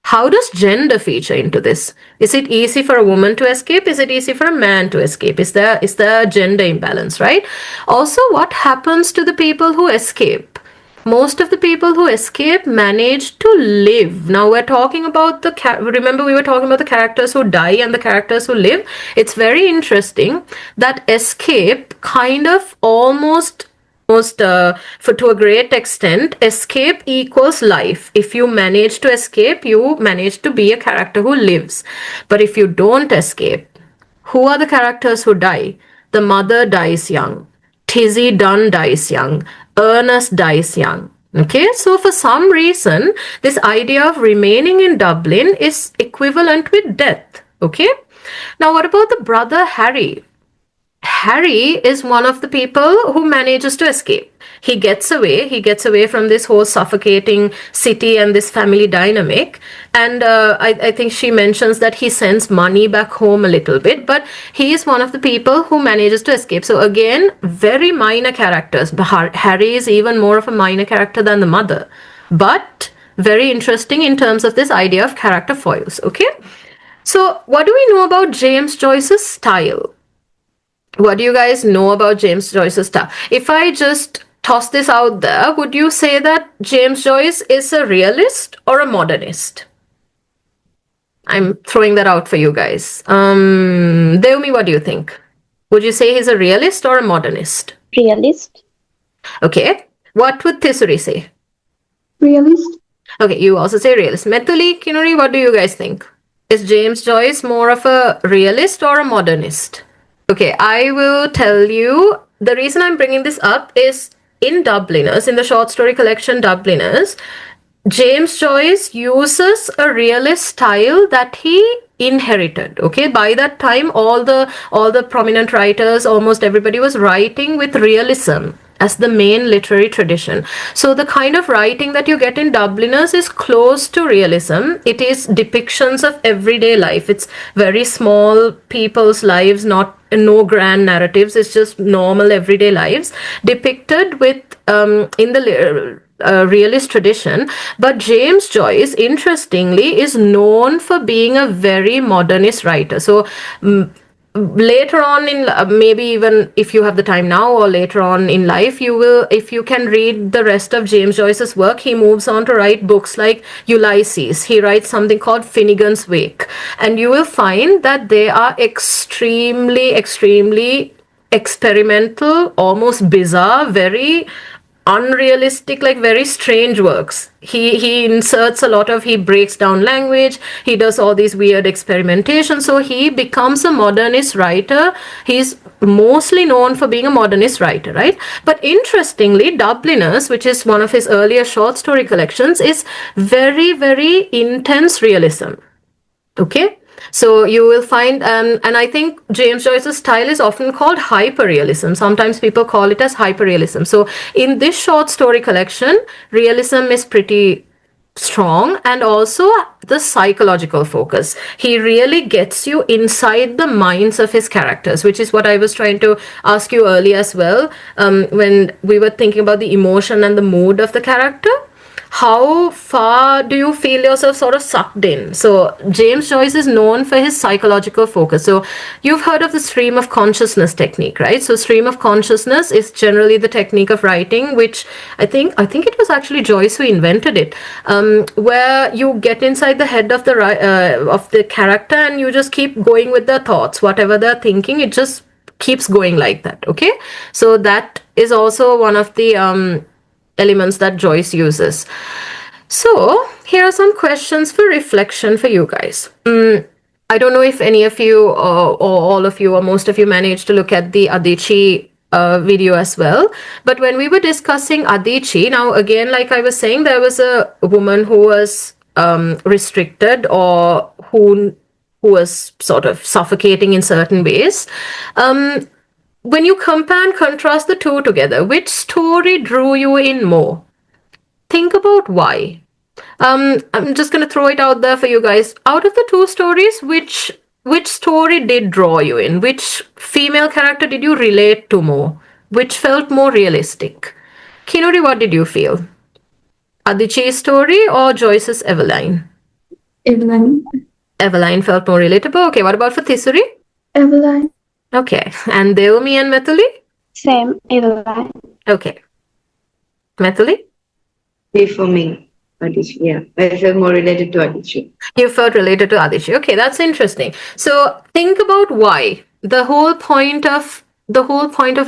How does gender feature into this? Is it easy for a woman to escape? Is it easy for a man to escape? Is there a gender imbalance, right? Also, what happens to the people who escape? Most of the people who escape manage to live. Now we're talking about remember we were talking about the characters who die and the characters who live. It's very interesting that escape kind of almost to a great extent, escape equals life. If you manage to escape, you manage to be a character who lives. But if you don't escape, Who are the characters who die? The mother dies young. Tizzy Dunn dies young. Ernest dies young. Okay, so for some reason, this idea of remaining in Dublin is equivalent with death. Okay, now what about the brother Harry? Harry is one of the people who manages to escape. He gets away from this whole suffocating city and this family dynamic. And I think she mentions that he sends money back home a little bit, but he is one of the people who manages to escape. So again, very minor characters. Harry is even more of a minor character than the mother, but very interesting in terms of this idea of character foils. Okay. So what do we know about James Joyce's style? What do you guys know about James Joyce's style? If I just toss this out there, would you say that James Joyce is a realist or a modernist? I'm throwing that out for you guys. Deumi, what do you think? Would you say he's a realist or a modernist? Realist. Okay. What would Tisuri say? Realist. Okay, you also say realist. Methuli, Kinuri, what do you guys think? Is James Joyce more of a realist or a modernist? Okay, I will tell you, the reason I'm bringing this up is in Dubliners, in the short story collection Dubliners, James Joyce uses a realist style that he inherited. Okay, by that time, all the prominent writers, almost everybody was writing with realism as the main literary tradition. So the kind of writing that you get in Dubliners is close to realism. It is depictions of everyday life. It's very small people's lives, no grand narratives. It's just normal everyday lives depicted with in the realist tradition. But James Joyce, interestingly, is known for being a very modernist writer. So later on in maybe even if you have the time now or later on in life, you will, if you can read the rest of James Joyce's work, he moves on to write books like Ulysses. He writes something called Finnegan's Wake, and you will find that they are extremely experimental, almost bizarre, very unrealistic, like very strange works. He inserts a lot of, he breaks down language, he does all these weird experimentation, so he becomes a modernist writer. He's mostly known for being a modernist writer, right? But interestingly, Dubliners, which is one of his earlier short story collections, is very intense realism. Okay, so you will find, and I think James Joyce's style is often called hyperrealism. Sometimes people call it as hyperrealism. So in this short story collection, realism is pretty strong, and also the psychological focus. He really gets you inside the minds of his characters, which is what I was trying to ask you earlier as well, when we were thinking about the emotion and the mood of the character. How far do you feel yourself sort of sucked in? So James Joyce is known for his psychological focus. So you've heard of the stream of consciousness technique, right? So stream of consciousness is generally the technique of writing, which I think it was actually Joyce who invented it, where you get inside the head of the character and you just keep going with their thoughts, whatever they're thinking, it just keeps going like that. Okay, so that is also one of the elements that Joyce uses. So here are some questions for reflection for you guys. I don't know if any of you or all of you or most of you managed to look at the Adichie video as well. But when we were discussing Adichie, now again, like I was saying, there was a woman who was restricted or who was sort of suffocating in certain ways. When you compare and contrast the two together, which story drew you in more? Think about why. I'm just going to throw it out there for you guys. Out of the two stories, which story did draw you in? Which female character did you relate to more? Which felt more realistic? Kinori, what did you feel? Adichie's story or Joyce's Eveline? Eveline. Eveline felt more relatable. Okay, what about for Tisuri? Eveline. Okay, and Deomi and Methuli? Same, Eveline. Okay. Methuli? For me, Adichie, yeah. I felt more related to Adichie. You felt related to Adichie. Okay, that's interesting. So think about why. The whole point of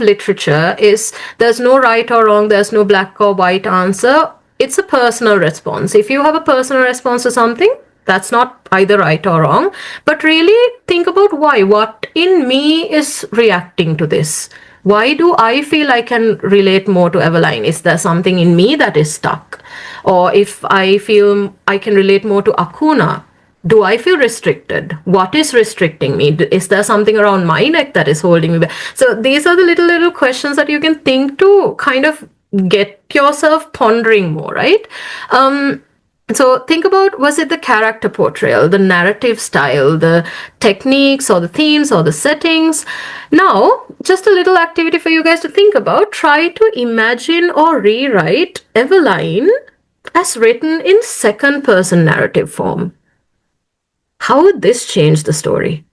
literature is there's no right or wrong, there's no black or white answer. It's a personal response. If you have a personal response to something, That's not either right or wrong, but really think about why. What in me is reacting to this? Why do I feel I can relate more to Eveline? Is there something in me that is stuck? Or if I feel I can relate more to Akuna, do I feel restricted? What is restricting me? Is there something around my neck that is holding me back? So these are the little questions that you can think to kind of get yourself pondering more, right? So think about, was it the character portrayal, the narrative style, the techniques or the themes or the settings? Now, just a little activity for you guys to think about. Try to imagine or rewrite Eveline as written in second person narrative form. How would this change the story?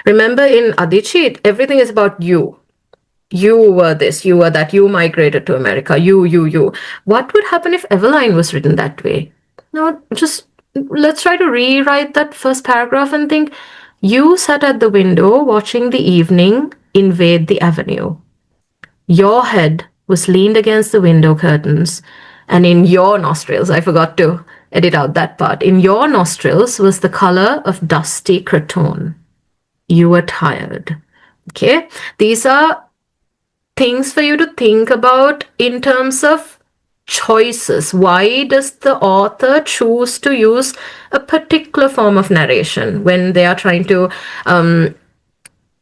Remember in Adichit, everything is about you. You were this, you were that, you migrated to America, you. What would happen if Eveline was written that way? Now, just let's try to rewrite that first paragraph and think, you sat at the window watching the evening invade the avenue. Your head was leaned against the window curtains, and in your nostrils, I forgot to edit out that part, in your nostrils was the color of dusty cretonne. You were tired. Okay? These are things for you to think about in terms of choices. Why does the author choose to use a particular form of narration when they are trying to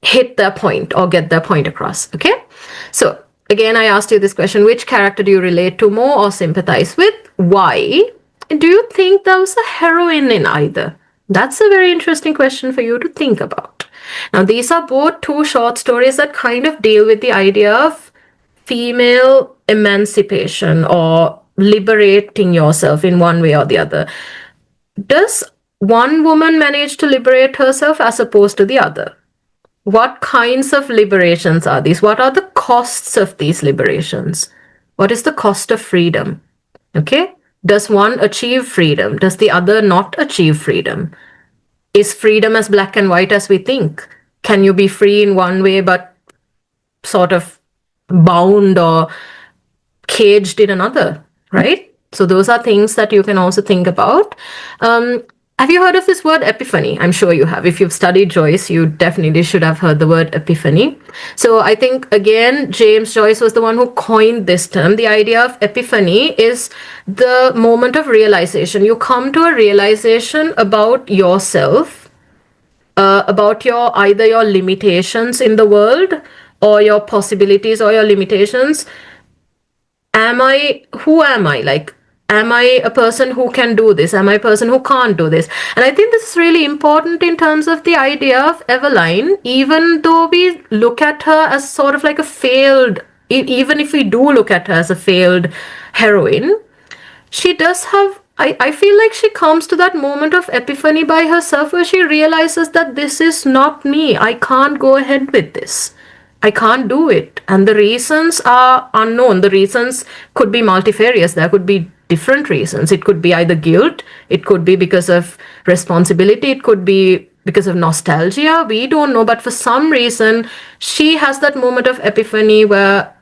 hit their point or get their point across? Okay, so again, I asked you this question: which character do you relate to more or sympathize with? Why? Do you think there was a heroine in either? That's a very interesting question for you to think about. Now, these are both two short stories that kind of deal with the idea of female emancipation or liberating yourself in one way or the other. Does one woman manage to liberate herself as opposed to the other? What kinds of liberations are these? What are the costs of these liberations? What is the cost of freedom? Okay? Does one achieve freedom? Does the other not achieve freedom? Is freedom as black and white as we think? Can you be free in one way but sort of bound or caged in another, right? So those are things that you can also think about. Have you heard of this word epiphany? I'm sure you have. If you've studied Joyce, you definitely should have heard the word epiphany. So I think, again, James Joyce was the one who coined this term. The idea of epiphany is the moment of realization. You come to a realization about yourself, about either your limitations in the world or your possibilities or your limitations. Who am I? Like, am I a person who can do this? Am I a person who can't do this? And I think this is really important in terms of the idea of Eveline, even though we look at her as sort of like a failed, even if we do look at her as a failed heroine, she does have, I feel like she comes to that moment of epiphany by herself where she realizes that this is not me. I can't go ahead with this. I can't do it. And the reasons are unknown. The reasons could be multifarious. There could be different reasons. It could be either guilt, it could be because of responsibility, it could be because of nostalgia. We don't know. But for some reason, she has that moment of epiphany where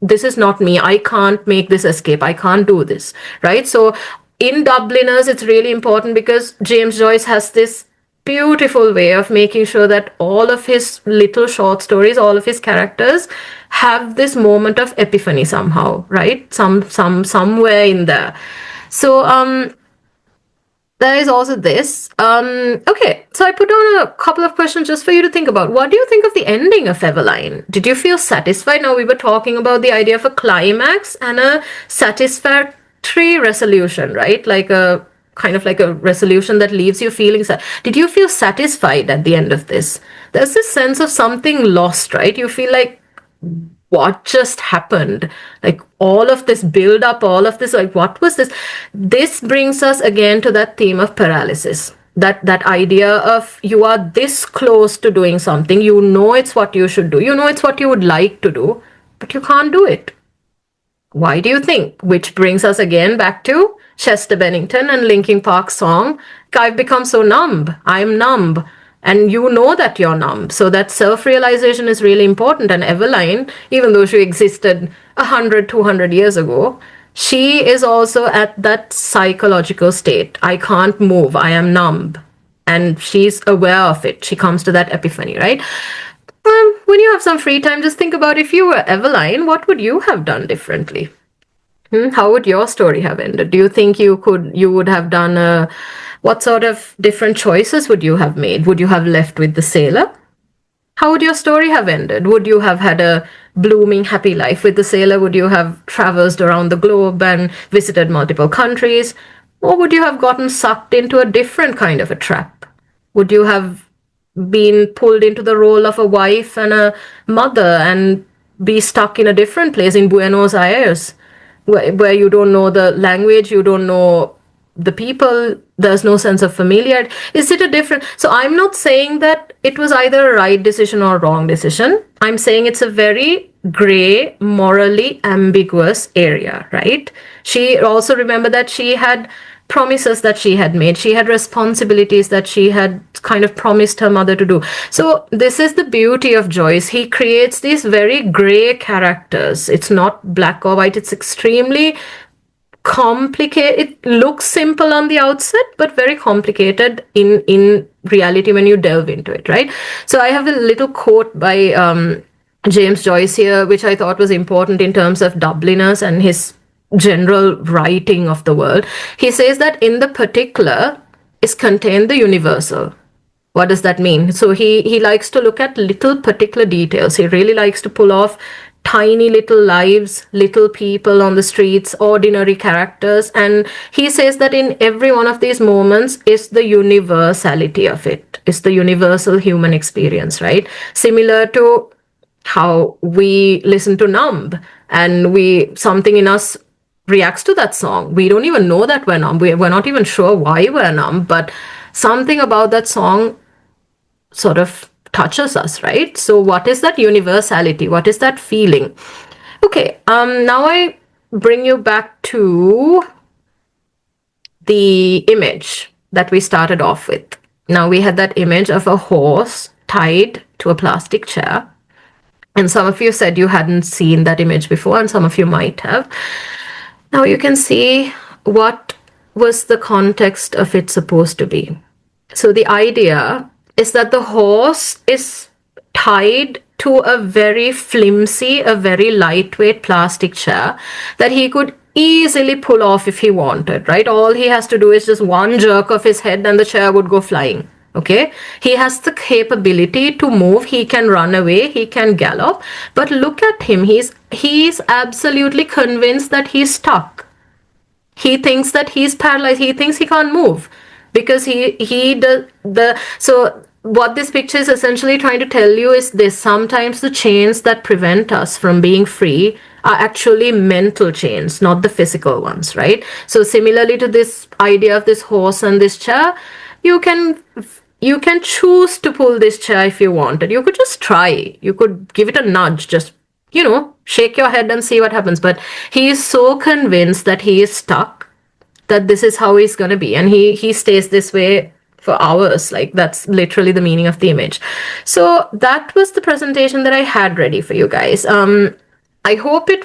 this is not me. I can't make this escape. I can't do this, right? So in Dubliners, it's really important because James Joyce has this beautiful way of making sure that all of his little short stories, all of his characters have this moment of epiphany somehow, right? Somewhere in there. So there is also this. Okay, so I put down a couple of questions just for you to think about. What do you think of the ending of Eveline? Did you feel satisfied? Now, we were talking about the idea of a climax and a satisfactory resolution, right? Like a kind of like a resolution that leaves you feeling sad. Did you feel satisfied at the end of this? There's this sense of something lost, right? You feel like, what just happened? Like all of this build up, all of this, like what was this? This brings us again to that theme of paralysis. That idea of you are this close to doing something, you know it's what you should do, you know it's what you would like to do, but you can't do it. Why do you think? Which brings us again back to Chester Bennington and Linkin Park's song, I've become so numb. I'm numb. And you know that you're numb. So that self-realization is really important. And Eveline, even though she existed 100, 200 years ago, she is also at that psychological state. I can't move. I am numb. And she's aware of it. She comes to that epiphany, right? When you have some free time, just think about if you were Eveline, what would you have done differently? How would your story have ended? Do you think you would have done what sort of different choices would you have made? Would you have left with the sailor? How would your story have ended? Would you have had a blooming, happy life with the sailor? Would you have traversed around the globe and visited multiple countries? Or would you have gotten sucked into a different kind of a trap? Would you have been pulled into the role of a wife and a mother and be stuck in a different place in Buenos Aires where you don't know the language, you don't know the people, there's no sense of familiarity? Is it a different? So I'm not saying that it was either a right decision or a wrong decision. I'm saying it's a very gray, morally ambiguous area, right? She also, remember that she had promises that she had made. She had responsibilities that she had kind of promised her mother to do. So this is the beauty of Joyce. He creates these very gray characters. It's not black or white. It's extremely complicated. It looks simple on the outset, but very complicated in reality when you delve into it, right? So I have a little quote by James Joyce here, which I thought was important in terms of Dubliners and his general writing of the world. He says that in the particular is contained the universal. What does that mean? So he likes to look at little particular details. He really likes to pull off tiny little lives, little people on the streets, ordinary characters. And he says that in every one of these moments is the universality of it. It's the universal human experience, right? Similar to how we listen to Numb and something in us reacts to that song. We don't even know that we're numb. We're not even sure why we're numb, but something about that song sort of touches us, right? So what is that universality? What is that feeling? Okay, now I bring you back to the image that we started off with. Now we had that image of a horse tied to a plastic chair. And some of you said you hadn't seen that image before, and some of you might have. Now you can see what was the context of it supposed to be. So the idea is that the horse is tied to a very flimsy, a very lightweight plastic chair that he could easily pull off if he wanted, right? All he has to do is just one jerk of his head and the chair would go flying. Okay, he has the capability to move. He can run away. He can gallop. But look at him. He's absolutely convinced that he's stuck. He thinks that he's paralyzed. He thinks he can't move because he does the. So what this picture is essentially trying to tell you is this: sometimes the chains that prevent us from being free are actually mental chains, not the physical ones, right? So similarly to this idea of this horse and this chair, you can choose to pull this chair if you wanted. You could just try. You could give it a nudge, just, shake your head and see what happens. But he is so convinced that he is stuck, that this is how he's going to be. And he stays this way for hours. Like, that's literally the meaning of the image. So that was the presentation that I had ready for you guys. I hope it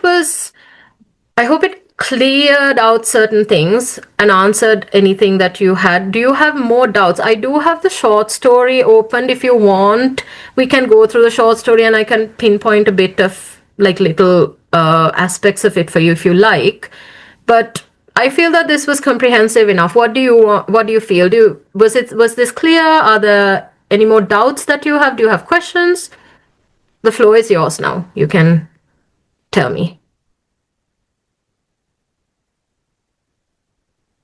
cleared out certain things and answered anything that you had. Do you have more doubts? I do have the short story opened. If you want, we can go through the short story and I can pinpoint a bit of like little aspects of it for you if you like. But I feel that this was comprehensive enough. What do you feel? Was this clear? Are there any more doubts that you have? Do you have questions? The floor is yours now. You can tell me.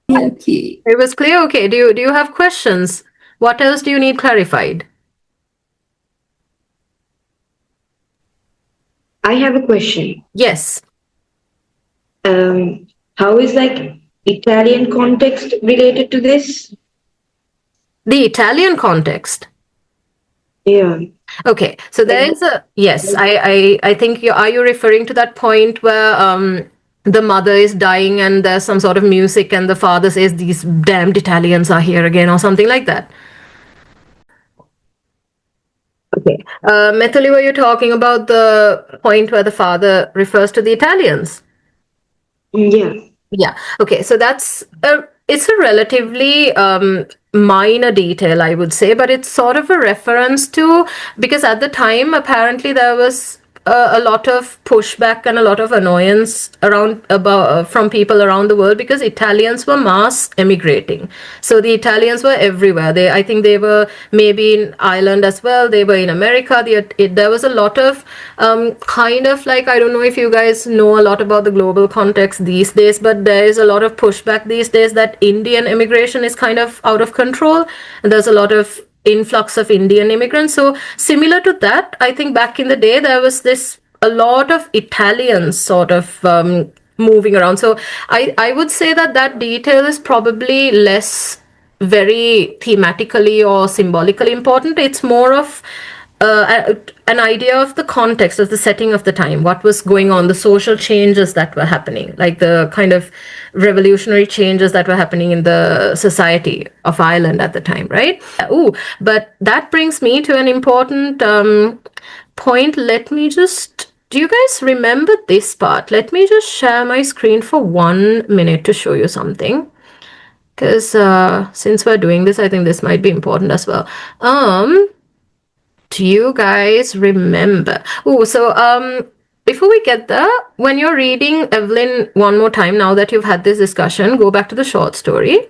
Okay. It was clear? Okay. Do you have questions? What else do you need clarified? I have a question. Yes. How is like Italian context related to this? The Italian context. Yeah. Okay. So there is yes, I think are you referring to that point where the mother is dying and there's some sort of music and the father says these damned Italians are here again or something like that? Okay. Methuli, were you talking about the point where the father refers to the Italians? Yeah. Yeah. Okay. So it's a relatively minor detail, I would say, but it's sort of a reference to, because at the time apparently there was a lot of pushback and a lot of annoyance around about from people around the world, because Italians were mass emigrating. So the Italians were everywhere. I think they were maybe in Ireland as well. They were in America. There was a lot of kind of like, I don't know if you guys know a lot about the global context these days, but there is a lot of pushback these days that Indian immigration is kind of out of control. And there's a lot of influx of Indian immigrants. So similar to that, I think back in the day there was this a lot of Italians sort of moving around. So I would say that that detail is probably less very thematically or symbolically important. It's more of an idea of the context, of the setting of the time, what was going on, the social changes that were happening, like the kind of revolutionary changes that were happening in the society of Ireland at the time, right? Ooh, but that brings me to an important point. Let me just. Do you guys remember this part? Let me just share my screen for 1 minute to show you something. Because since we're doing this, I think this might be important as well. Do you guys remember? Oh, so before we get there, when you're reading Eveline one more time, now that you've had this discussion, go back to the short story.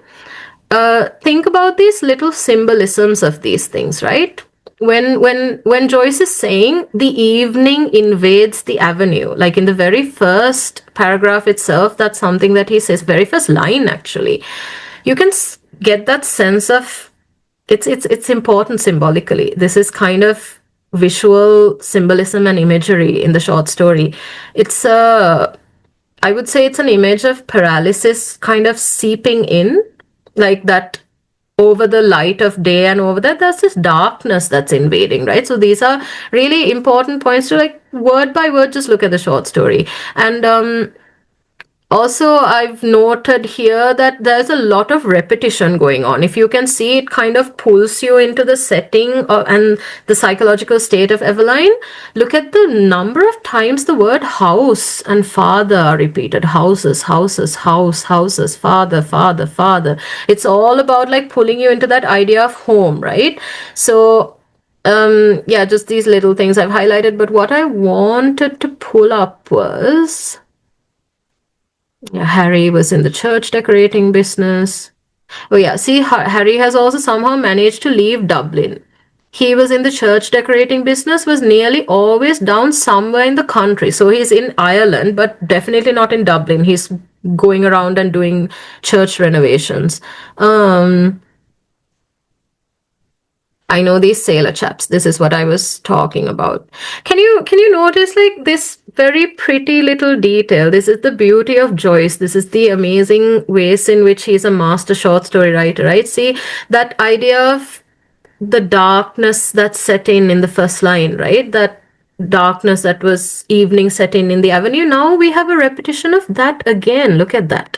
Think about these little symbolisms of these things, right? When Joyce is saying the evening invades the avenue, like in the very first paragraph itself, that's something that he says, very first line actually. You can get that sense of it's important symbolically. This is kind of visual symbolism and imagery in the short story. It's I would say it's an image of paralysis kind of seeping in, like that over the light of day, and over that there's this darkness that's invading, right? So these are really important points to, like, word by word, just look at the short story. And also, I've noted here that there's a lot of repetition going on. If you can see, it kind of pulls you into the setting and the psychological state of Eveline. Look at the number of times the word house and father are repeated. Houses, houses, house, houses, father, father, father. It's all about like pulling you into that idea of home, right? So yeah, just these little things I've highlighted. But what I wanted to pull up was, yeah, Harry was in the church decorating business. Oh, yeah. See, Harry has also somehow managed to leave Dublin. He was in the church decorating business, was nearly always down somewhere in the country. So he's in Ireland, but definitely not in Dublin. He's going around and doing church renovations. I know these sailor chaps. This is what I was talking about. Can you notice like this very pretty little detail? This is the beauty of Joyce. This is the amazing ways in which he's a master short story writer, right? See that idea of the darkness that's set in the first line, right? That darkness that was evening set in the avenue. Now we have a repetition of that again. Look at that.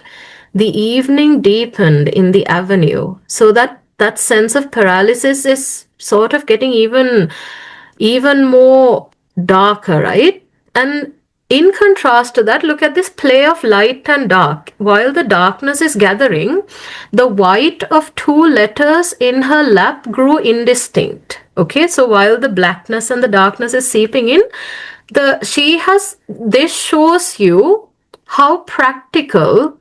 The evening deepened in the avenue. So that sense of paralysis is sort of getting even more darker, right? And in contrast to that, look at this play of light and dark. While the darkness is gathering, the white of two letters in her lap grew indistinct. Okay, so while the blackness and the darkness is seeping in, this shows you how practical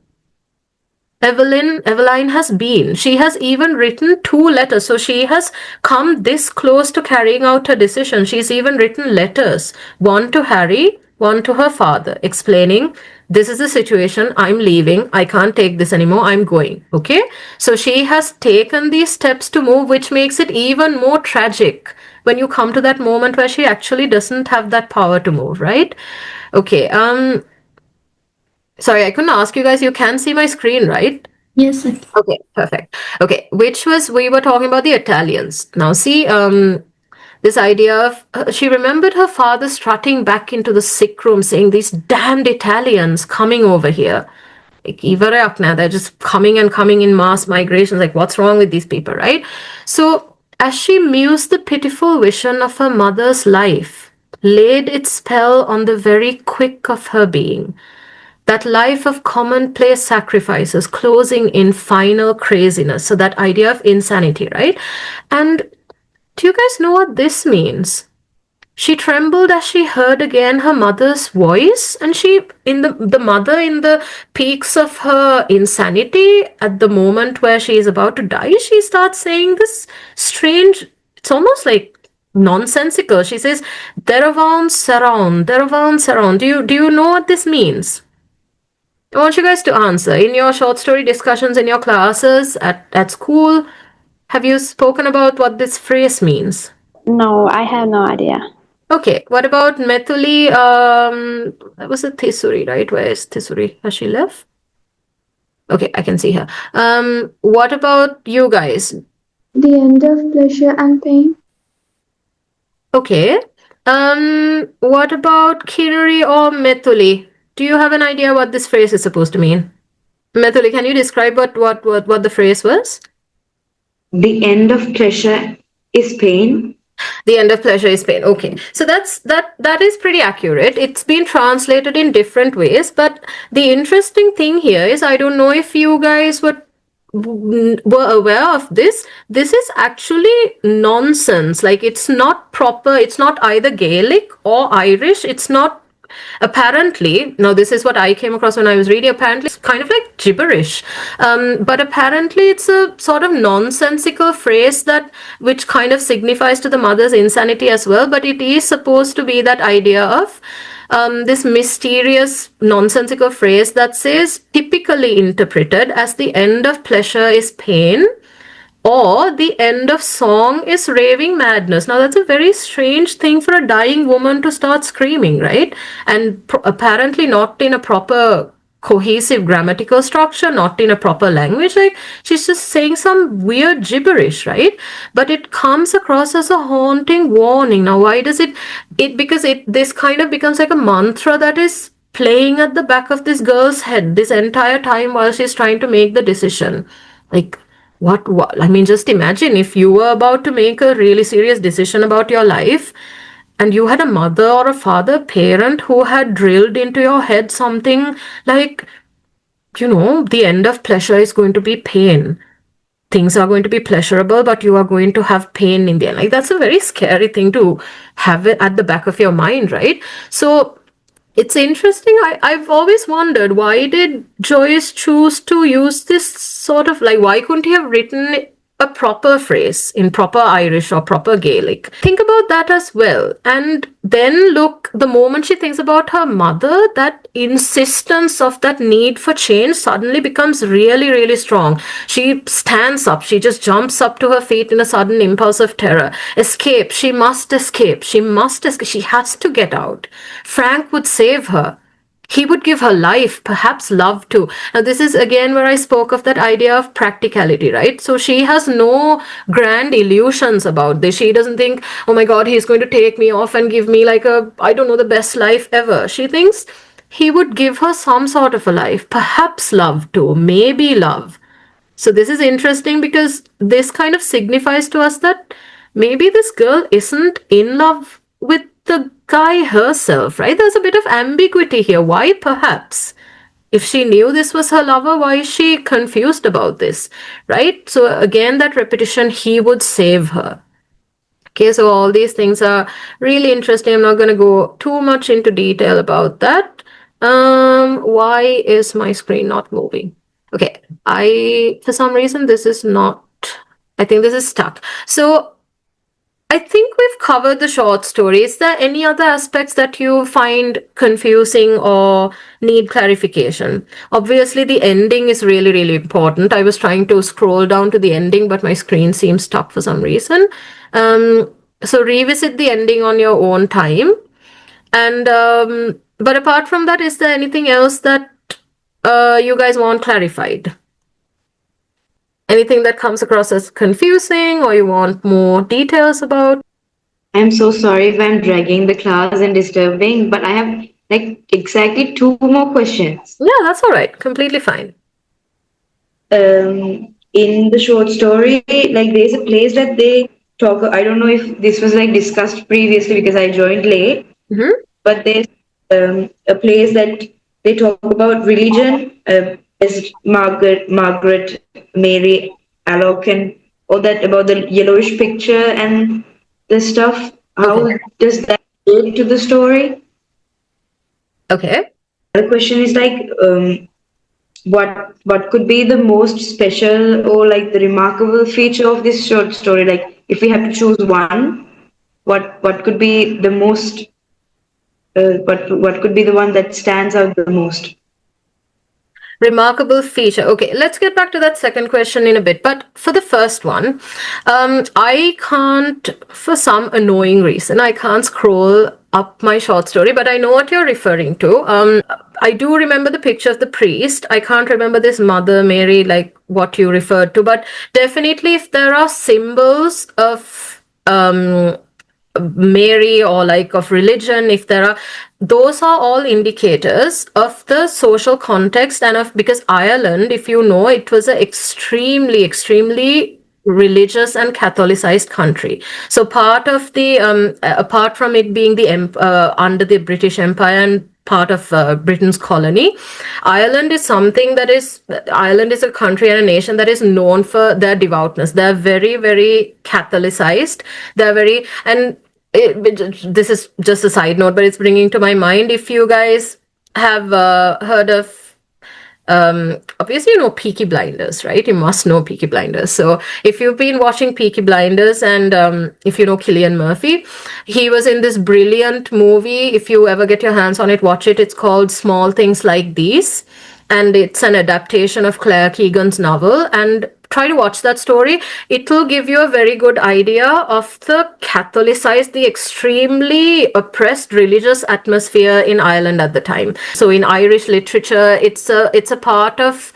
Eveline has been. She has even written two letters. So she has come this close to carrying out her decision. She's even written letters, one to Harry, one to her father, explaining this is the situation. I'm leaving. I can't take this anymore. I'm going. Okay. So she has taken these steps to move, which makes it even more tragic when you come to that moment where she actually doesn't have that power to move, right? Okay. Sorry, I couldn't ask you guys. You can see my screen, right? Yes, sir. Okay, perfect. Okay, we were talking about the Italians. Now, see, this idea of she remembered her father strutting back into the sick room saying, "These damned Italians coming over here. Like, they're just coming and coming in mass migrations. Like, what's wrong with these people, right?" So, as she mused, the pitiful vision of her mother's life laid its spell on the very quick of her being. That life of commonplace sacrifices closing in final craziness. So that idea of insanity, right? And do you guys know what this means? She trembled as she heard again her mother's voice, and she, in the mother, in the peaks of her insanity, at the moment where she is about to die, she starts saying this strange, it's almost like nonsensical. She says, Deravan Saron, Deravan Saron. Do you know what this means? I want you guys to answer. In your short story discussions in your classes at school, have you spoken about what this phrase means? No, I have no idea. Okay, what about Methuli? That was a Thisuri, right? Where is Thisuri? Has she left? Okay, I can see her. What about you guys? The end of pleasure and pain. Okay. What about Kinuri or Methuli? Do you have an idea what this phrase is supposed to mean? Methuli, can you describe what the phrase was? The end of pleasure is pain. The end of pleasure is pain. Okay, so that is pretty accurate. It's been translated in different ways, but the interesting thing here is, I don't know if you guys were aware of this. This is actually nonsense. Like, it's not proper. It's not either Gaelic or Irish. It's not, apparently, now this is what I came across when I was reading, apparently it's kind of like gibberish, but apparently it's a sort of nonsensical phrase that which kind of signifies to the mother's insanity as well, but it is supposed to be that idea of this mysterious nonsensical phrase that says, typically interpreted as the end of pleasure is pain, or the end of song is raving madness. Now, that's a very strange thing for a dying woman to start screaming, right? And apparently not in a proper cohesive grammatical structure, not in a proper language. Like, she's just saying some weird gibberish, right? But it comes across as a haunting warning. Now, why does because this kind of becomes like a mantra that is playing at the back of this girl's head this entire time while she's trying to make the decision. Like, what? I mean, just imagine if you were about to make a really serious decision about your life, and you had a mother or a father, parent, who had drilled into your head something like, the end of pleasure is going to be pain. Things are going to be pleasurable, but you are going to have pain in the end. Like, that's a very scary thing to have it at the back of your mind, right? So it's interesting. I've always wondered, why did Joyce choose to use this sort of, like, why couldn't he have written a proper phrase in proper Irish or proper Gaelic? Think about that as well. And then look, the moment she thinks about her mother, that insistence of that need for change suddenly becomes really, really strong. She stands up. She just jumps up to her feet in a sudden impulse of terror. Escape. She must escape. She must escape. She has to get out. Frank would save her. He would give her life, perhaps love too. Now, this is again where I spoke of that idea of practicality, right? So she has no grand illusions about this. She doesn't think, oh my God, he's going to take me off and give me like I don't know, the best life ever. She thinks he would give her some sort of a life, perhaps love too, maybe love. So this is interesting because this kind of signifies to us that maybe this girl isn't in love with the guy herself, right? There's a bit of ambiguity here. Why, perhaps? If she knew this was her lover, why is she confused about this, right? So again, that repetition, he would save her. Okay, so all these things are really interesting. I'm not going to go too much into detail about that. Why is my screen not moving? Okay, for some reason, this is not, I think this is stuck. So I think we've covered the short story. Is there any other aspects that you find confusing or need clarification? Obviously, the ending is really, really important. I was trying to scroll down to the ending, but my screen seems stuck for some reason. So revisit the ending on your own time. And but apart from that, is there anything else that you guys want clarified? Anything that comes across as confusing or you want more details about? I'm so sorry if I'm dragging the class and disturbing, but I have like exactly two more questions. Yeah, that's all right. Completely fine. In the short story, like there's a place that they talk. I don't know if this was like discussed previously because I joined late, Mm-hmm. but there's a place that they talk about religion, as Margaret Mary Allocan, all that about the yellowish picture and the stuff. Okay. How does that relate to the story? Okay. The question is like, what could be the most special or like the remarkable feature of this short story? Like, if we have to choose one, what could be the most what could be the one that stands out the most? Remarkable feature. Okay, let's get back to that second question in a bit. But for the first one, I can't, for some annoying reason, I can't scroll up my short story, but I know what you're referring to. I do remember the picture of the priest. I can't remember this Mother Mary, like what you referred to, but definitely if there are symbols of Mary or like of religion, if there are, those are all indicators of the social context and of, because Ireland, if you know, it was an extremely religious and Catholicized country. So part of the apart from it being the under the British Empire and part of Britain's colony, Ireland is something that is, Ireland is a country and a nation that is known for their devoutness. They're very Catholicized. They're very, and this is just a side note, but it's bringing to my mind, if you guys have heard of, obviously you know Peaky Blinders, right? You must know Peaky Blinders. So if you've been watching Peaky Blinders and if you know Cillian Murphy, he was in this brilliant movie. If you ever get your hands on it, watch it. It's called Small Things Like These, and it's an adaptation of Claire Keegan's novel. And try to watch that story. It will give you a very good idea of the Catholicized, the extremely oppressed religious atmosphere in Ireland at the time. So in Irish literature, it's a part of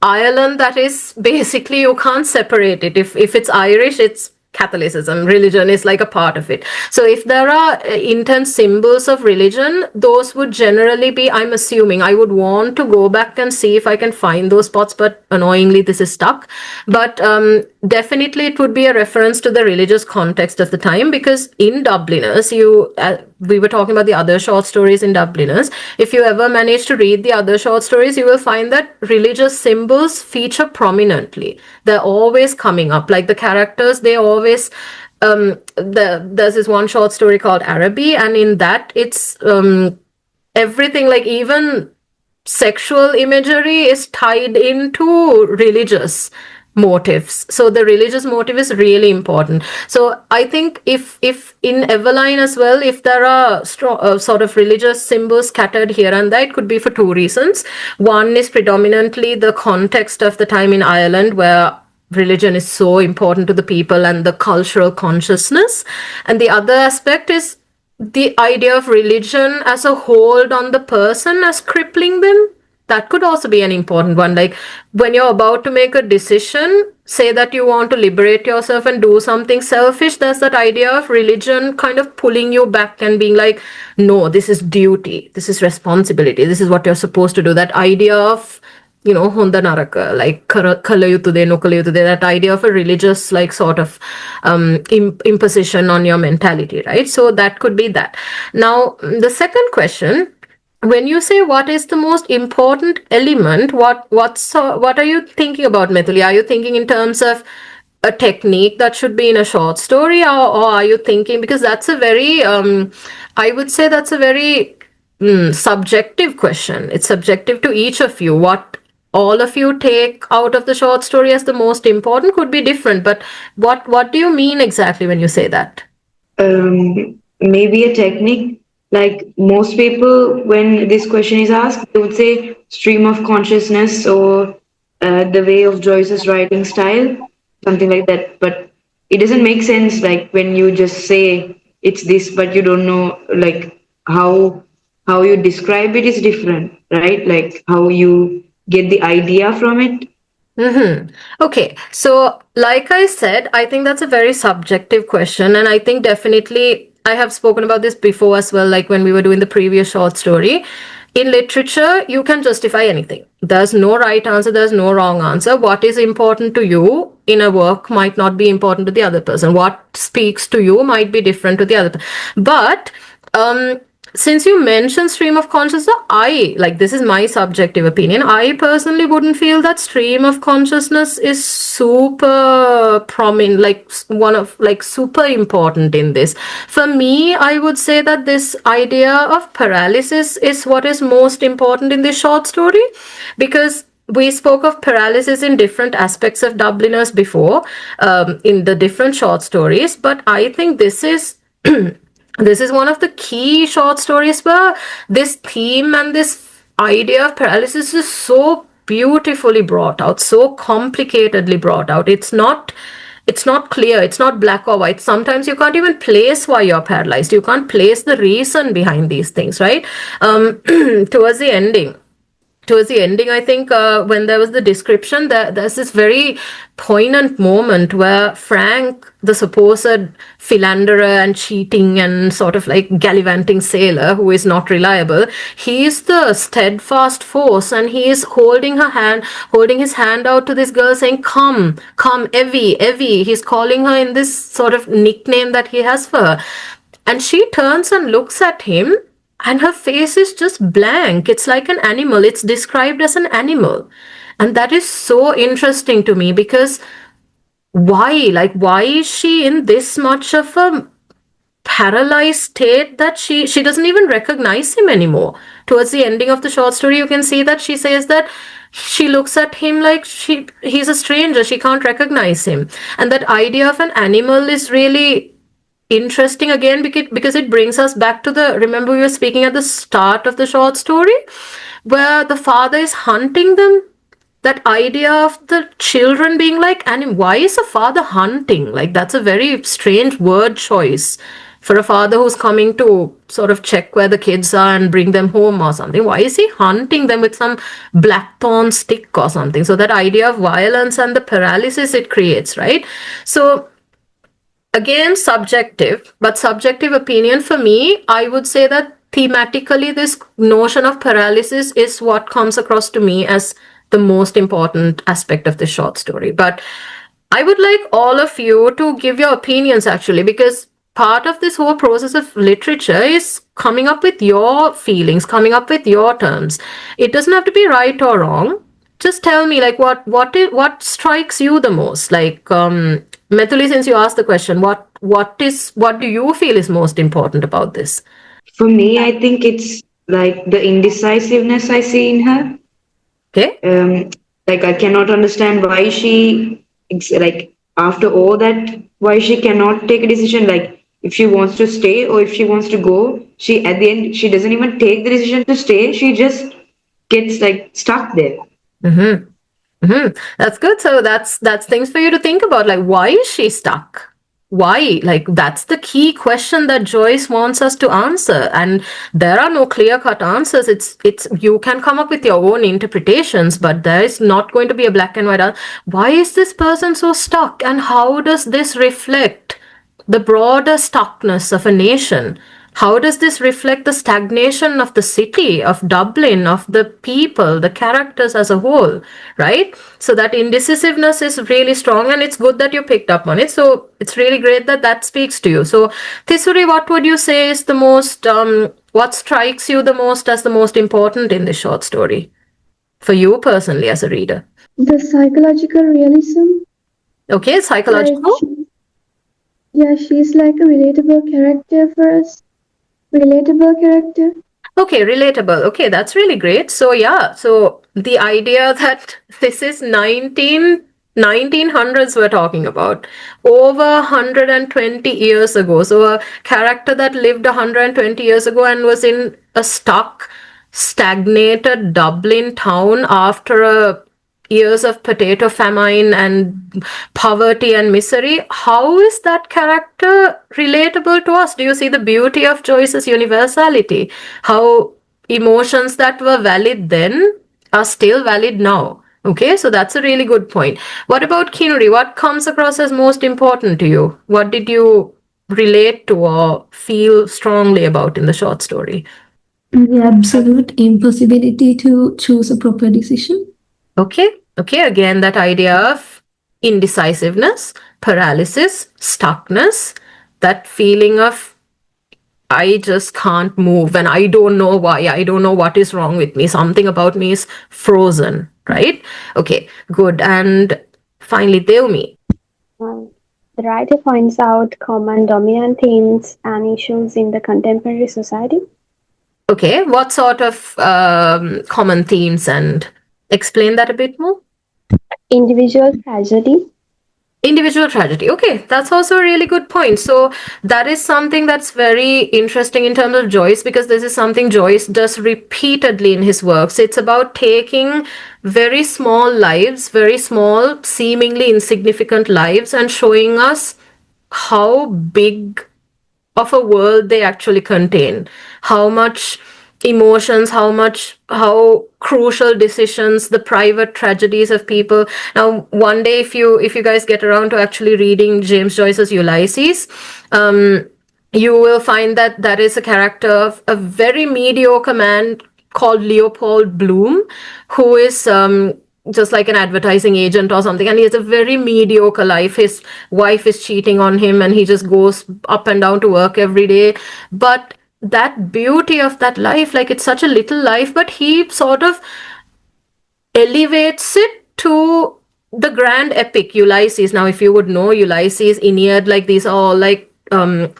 Ireland that is basically, you can't separate it. If it's Irish, it's Catholicism. Religion is like a part of it. So if there are intense symbols of religion, those would generally be, I'm assuming, I would want to go back and see if I can find those spots, but annoyingly this is stuck. But definitely it would be a reference to the religious context of the time, because in Dubliners, we were talking about the other short stories in Dubliners. If you ever manage to read the other short stories, you will find that religious symbols feature prominently. They're always coming up. Like the characters, they always, there's this one short story called Araby, and in that it's everything, like even sexual imagery is tied into religious motives. So the religious motive is really important. So I think if in Eveline as well, if there are strong, sort of religious symbols scattered here and there, it could be for two reasons. One is predominantly the context of the time in Ireland, where religion is so important to the people and the cultural consciousness. And the other aspect is the idea of religion as a hold on the person, as crippling them. That could also be an important one. Like when you're about to make a decision, say that you want to liberate yourself and do something selfish, there's that idea of religion kind of pulling you back and being like, no, this is duty, this is responsibility, this is what you're supposed to do. That idea of, you know, honda naraka, like kalayutude, no kalayutude, that idea of a religious, like sort of imposition on your mentality, right? So that could be that. Now, the second question, when you say what is the most important element, what are you thinking about, Mithuli? Are you thinking in terms of a technique that should be in a short story, or are you thinking, because that's a very, I would say that's a very subjective question. It's subjective to each of you. What all of you take out of the short story as the most important could be different. But what do you mean exactly when you say that? Maybe a technique. Like most people, when this question is asked, they would say stream of consciousness or the way of Joyce's writing style, something like that. But it doesn't make sense, like when you just say it's this, but you don't know like how you describe it is different, right? Like how you get the idea from it. Okay, so like I said, I think that's a very subjective question, and I think definitely I have spoken about this before as well, like when we were doing the previous short story. In literature, you can justify anything. There's no right answer, there's no wrong answer. What is important to you in a work might not be important to the other person. What speaks to you might be different to the other. But since you mentioned stream of consciousness, this is my subjective opinion. I personally wouldn't feel that stream of consciousness is super prominent, super important in this. For me, I would say that this idea of paralysis is what is most important in this short story, because we spoke of paralysis in different aspects of Dubliners before, in the different short stories, but I think this is this is one of the key short stories where this theme and this idea of paralysis is so beautifully brought out, so complicatedly brought out. It's not clear, it's not black or white. Sometimes you can't even place why you're paralyzed. You can't place the reason behind these things, right? Towards the ending, I think, when there was the description, there's this very poignant moment where Frank, the supposed philanderer and cheating and sort of like gallivanting sailor who is not reliable, he is the steadfast force, and he is holding his hand out to this girl, saying, "Come, come, Evie, Evie." He's calling her in this sort of nickname that he has for her. And she turns and looks at him, and her face is just blank. It's like an animal. It's described as an animal. And that is so interesting to me, because why? Why is she in this much of a paralyzed state that she doesn't even recognize him anymore? Towards the ending of the short story, you can see that she says that she looks at him like he's a stranger. She can't recognize him. And that idea of an animal is really interesting again, because it brings us back to remember we were speaking at the start of the short story where the father is hunting them. That idea of the children being like, and why is a father hunting? Like, that's a very strange word choice for a father who's coming to sort of check where the kids are and bring them home or something. Why is he hunting them with some blackthorn stick or something? So that idea of violence and the paralysis it creates, right? So again, subjective, but subjective opinion for me, I would say that thematically, this notion of paralysis is what comes across to me as the most important aspect of the short story. But I would like all of you to give your opinions, actually, because part of this whole process of literature is coming up with your feelings, coming up with your terms. It doesn't have to be right or wrong. Just tell me, like, what strikes you the most? Like, Methuli, since you asked the question, what do you feel is most important about this? For me, I think it's like the indecisiveness I see in her. Okay. Like I cannot understand why like after all that, why she cannot take a decision. Like if she wants to stay or if she wants to go, she at the end she doesn't even take the decision to stay. She just gets like stuck there. Mm-hmm. Mm-hmm. That's good. So that's things for you to think about. Like, why is she stuck? Why? Like, that's the key question that Joyce wants us to answer. And there are no clear-cut answers. It's you can come up with your own interpretations, but there is not going to be a black and white answer. Why is this person so stuck? And how does this reflect the broader stuckness of a nation? How does this reflect the stagnation of the city, of Dublin, of the people, the characters as a whole, right? So that indecisiveness is really strong, and it's good that you picked up on it. So it's really great that that speaks to you. So Thisuri, what would you say is the most, what strikes you the most as the most important in this short story? For you personally as a reader. The psychological realism. Okay, psychological. She's like a relatable character for us. Relatable character. Okay, relatable. Okay, that's really great. So yeah, so the idea that this is 1900s we're talking about, over 120 years ago. So a character that lived 120 years ago and was in a stagnated Dublin town after years of potato famine and poverty and misery. How is that character relatable to us? Do you see the beauty of Joyce's universality? How emotions that were valid then are still valid now. Okay, so that's a really good point. What about Kinuri? What comes across as most important to you? What did you relate to or feel strongly about in the short story? The absolute impossibility to choose a proper decision. Okay, again, that idea of indecisiveness, paralysis, stuckness, that feeling of I just can't move and I don't know why. I don't know what is wrong with me. Something about me is frozen, right? Okay, good. And finally, Devmi. The writer points out common dominant themes and issues in the contemporary society. Okay, what sort of common themes, and explain that a bit more? Individual tragedy. Individual tragedy. Okay, that's also a really good point. So that is something that's very interesting in terms of Joyce, because this is something Joyce does repeatedly in his works. It's about taking very small lives, very small, seemingly insignificant lives, and showing us how big of a world they actually contain, how much emotions, how crucial decisions, the private tragedies of people. Now one day, if you guys get around to actually reading James Joyce's Ulysses, you will find that that is a character of a very mediocre man called Leopold Bloom, who is just like an advertising agent or something, and he has a very mediocre life. His wife is cheating on him, and he just goes up and down to work every day. But that beauty of that life, like it's such a little life, but he sort of elevates it to the grand epic Ulysses. Now, if you would know Ulysses, Aeneid, like these are all like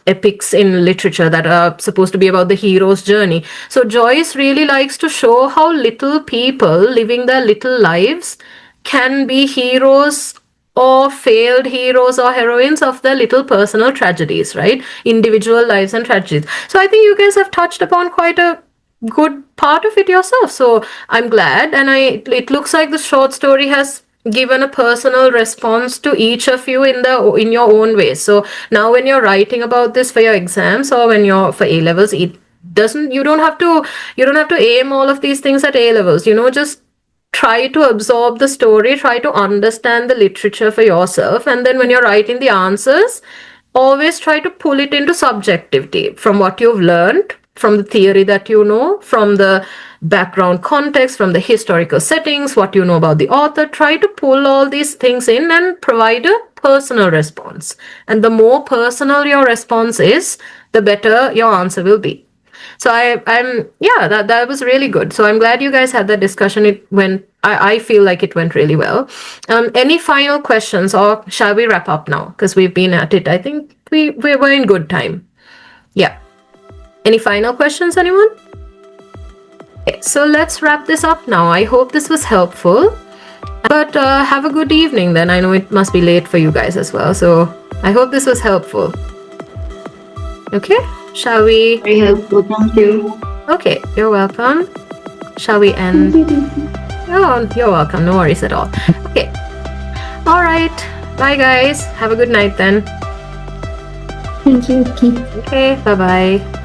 epics in literature that are supposed to be about the hero's journey. So Joyce really likes to show how little people living their little lives can be heroes or failed heroes or heroines of their little personal tragedies, right? Individual lives and tragedies. So I think you guys have touched upon quite a good part of it yourself. So I'm glad, and it looks like the short story has given a personal response to each of you in your own way. So now when you're writing about this for your exams or when you're for A levels, it doesn't you don't have to aim all of these things at A levels. Just try to absorb the story, try to understand the literature for yourself, and then when you're writing the answers, always try to pull it into subjectivity from what you've learned, from the theory that you know, from the background context, from the historical settings, what you know about the author. Try to pull all these things in and provide a personal response. And the more personal your response is, the better your answer will be. So that was really good. So I'm glad you guys had that discussion. I feel like it went really well. Any final questions, or shall we wrap up now? Because we've been at it. I think we were in good time. Yeah. Any final questions, anyone? Okay, so let's wrap this up now. I hope this was helpful. But have a good evening then. I know it must be late for you guys as well. So I hope this was helpful. Okay, shall we? Very helpful. Thank you. Okay, you're welcome. Shall we end? Oh, you're welcome. No worries at all. Okay. All right. Bye, guys. Have a good night then. Thank you. Okay, bye-bye.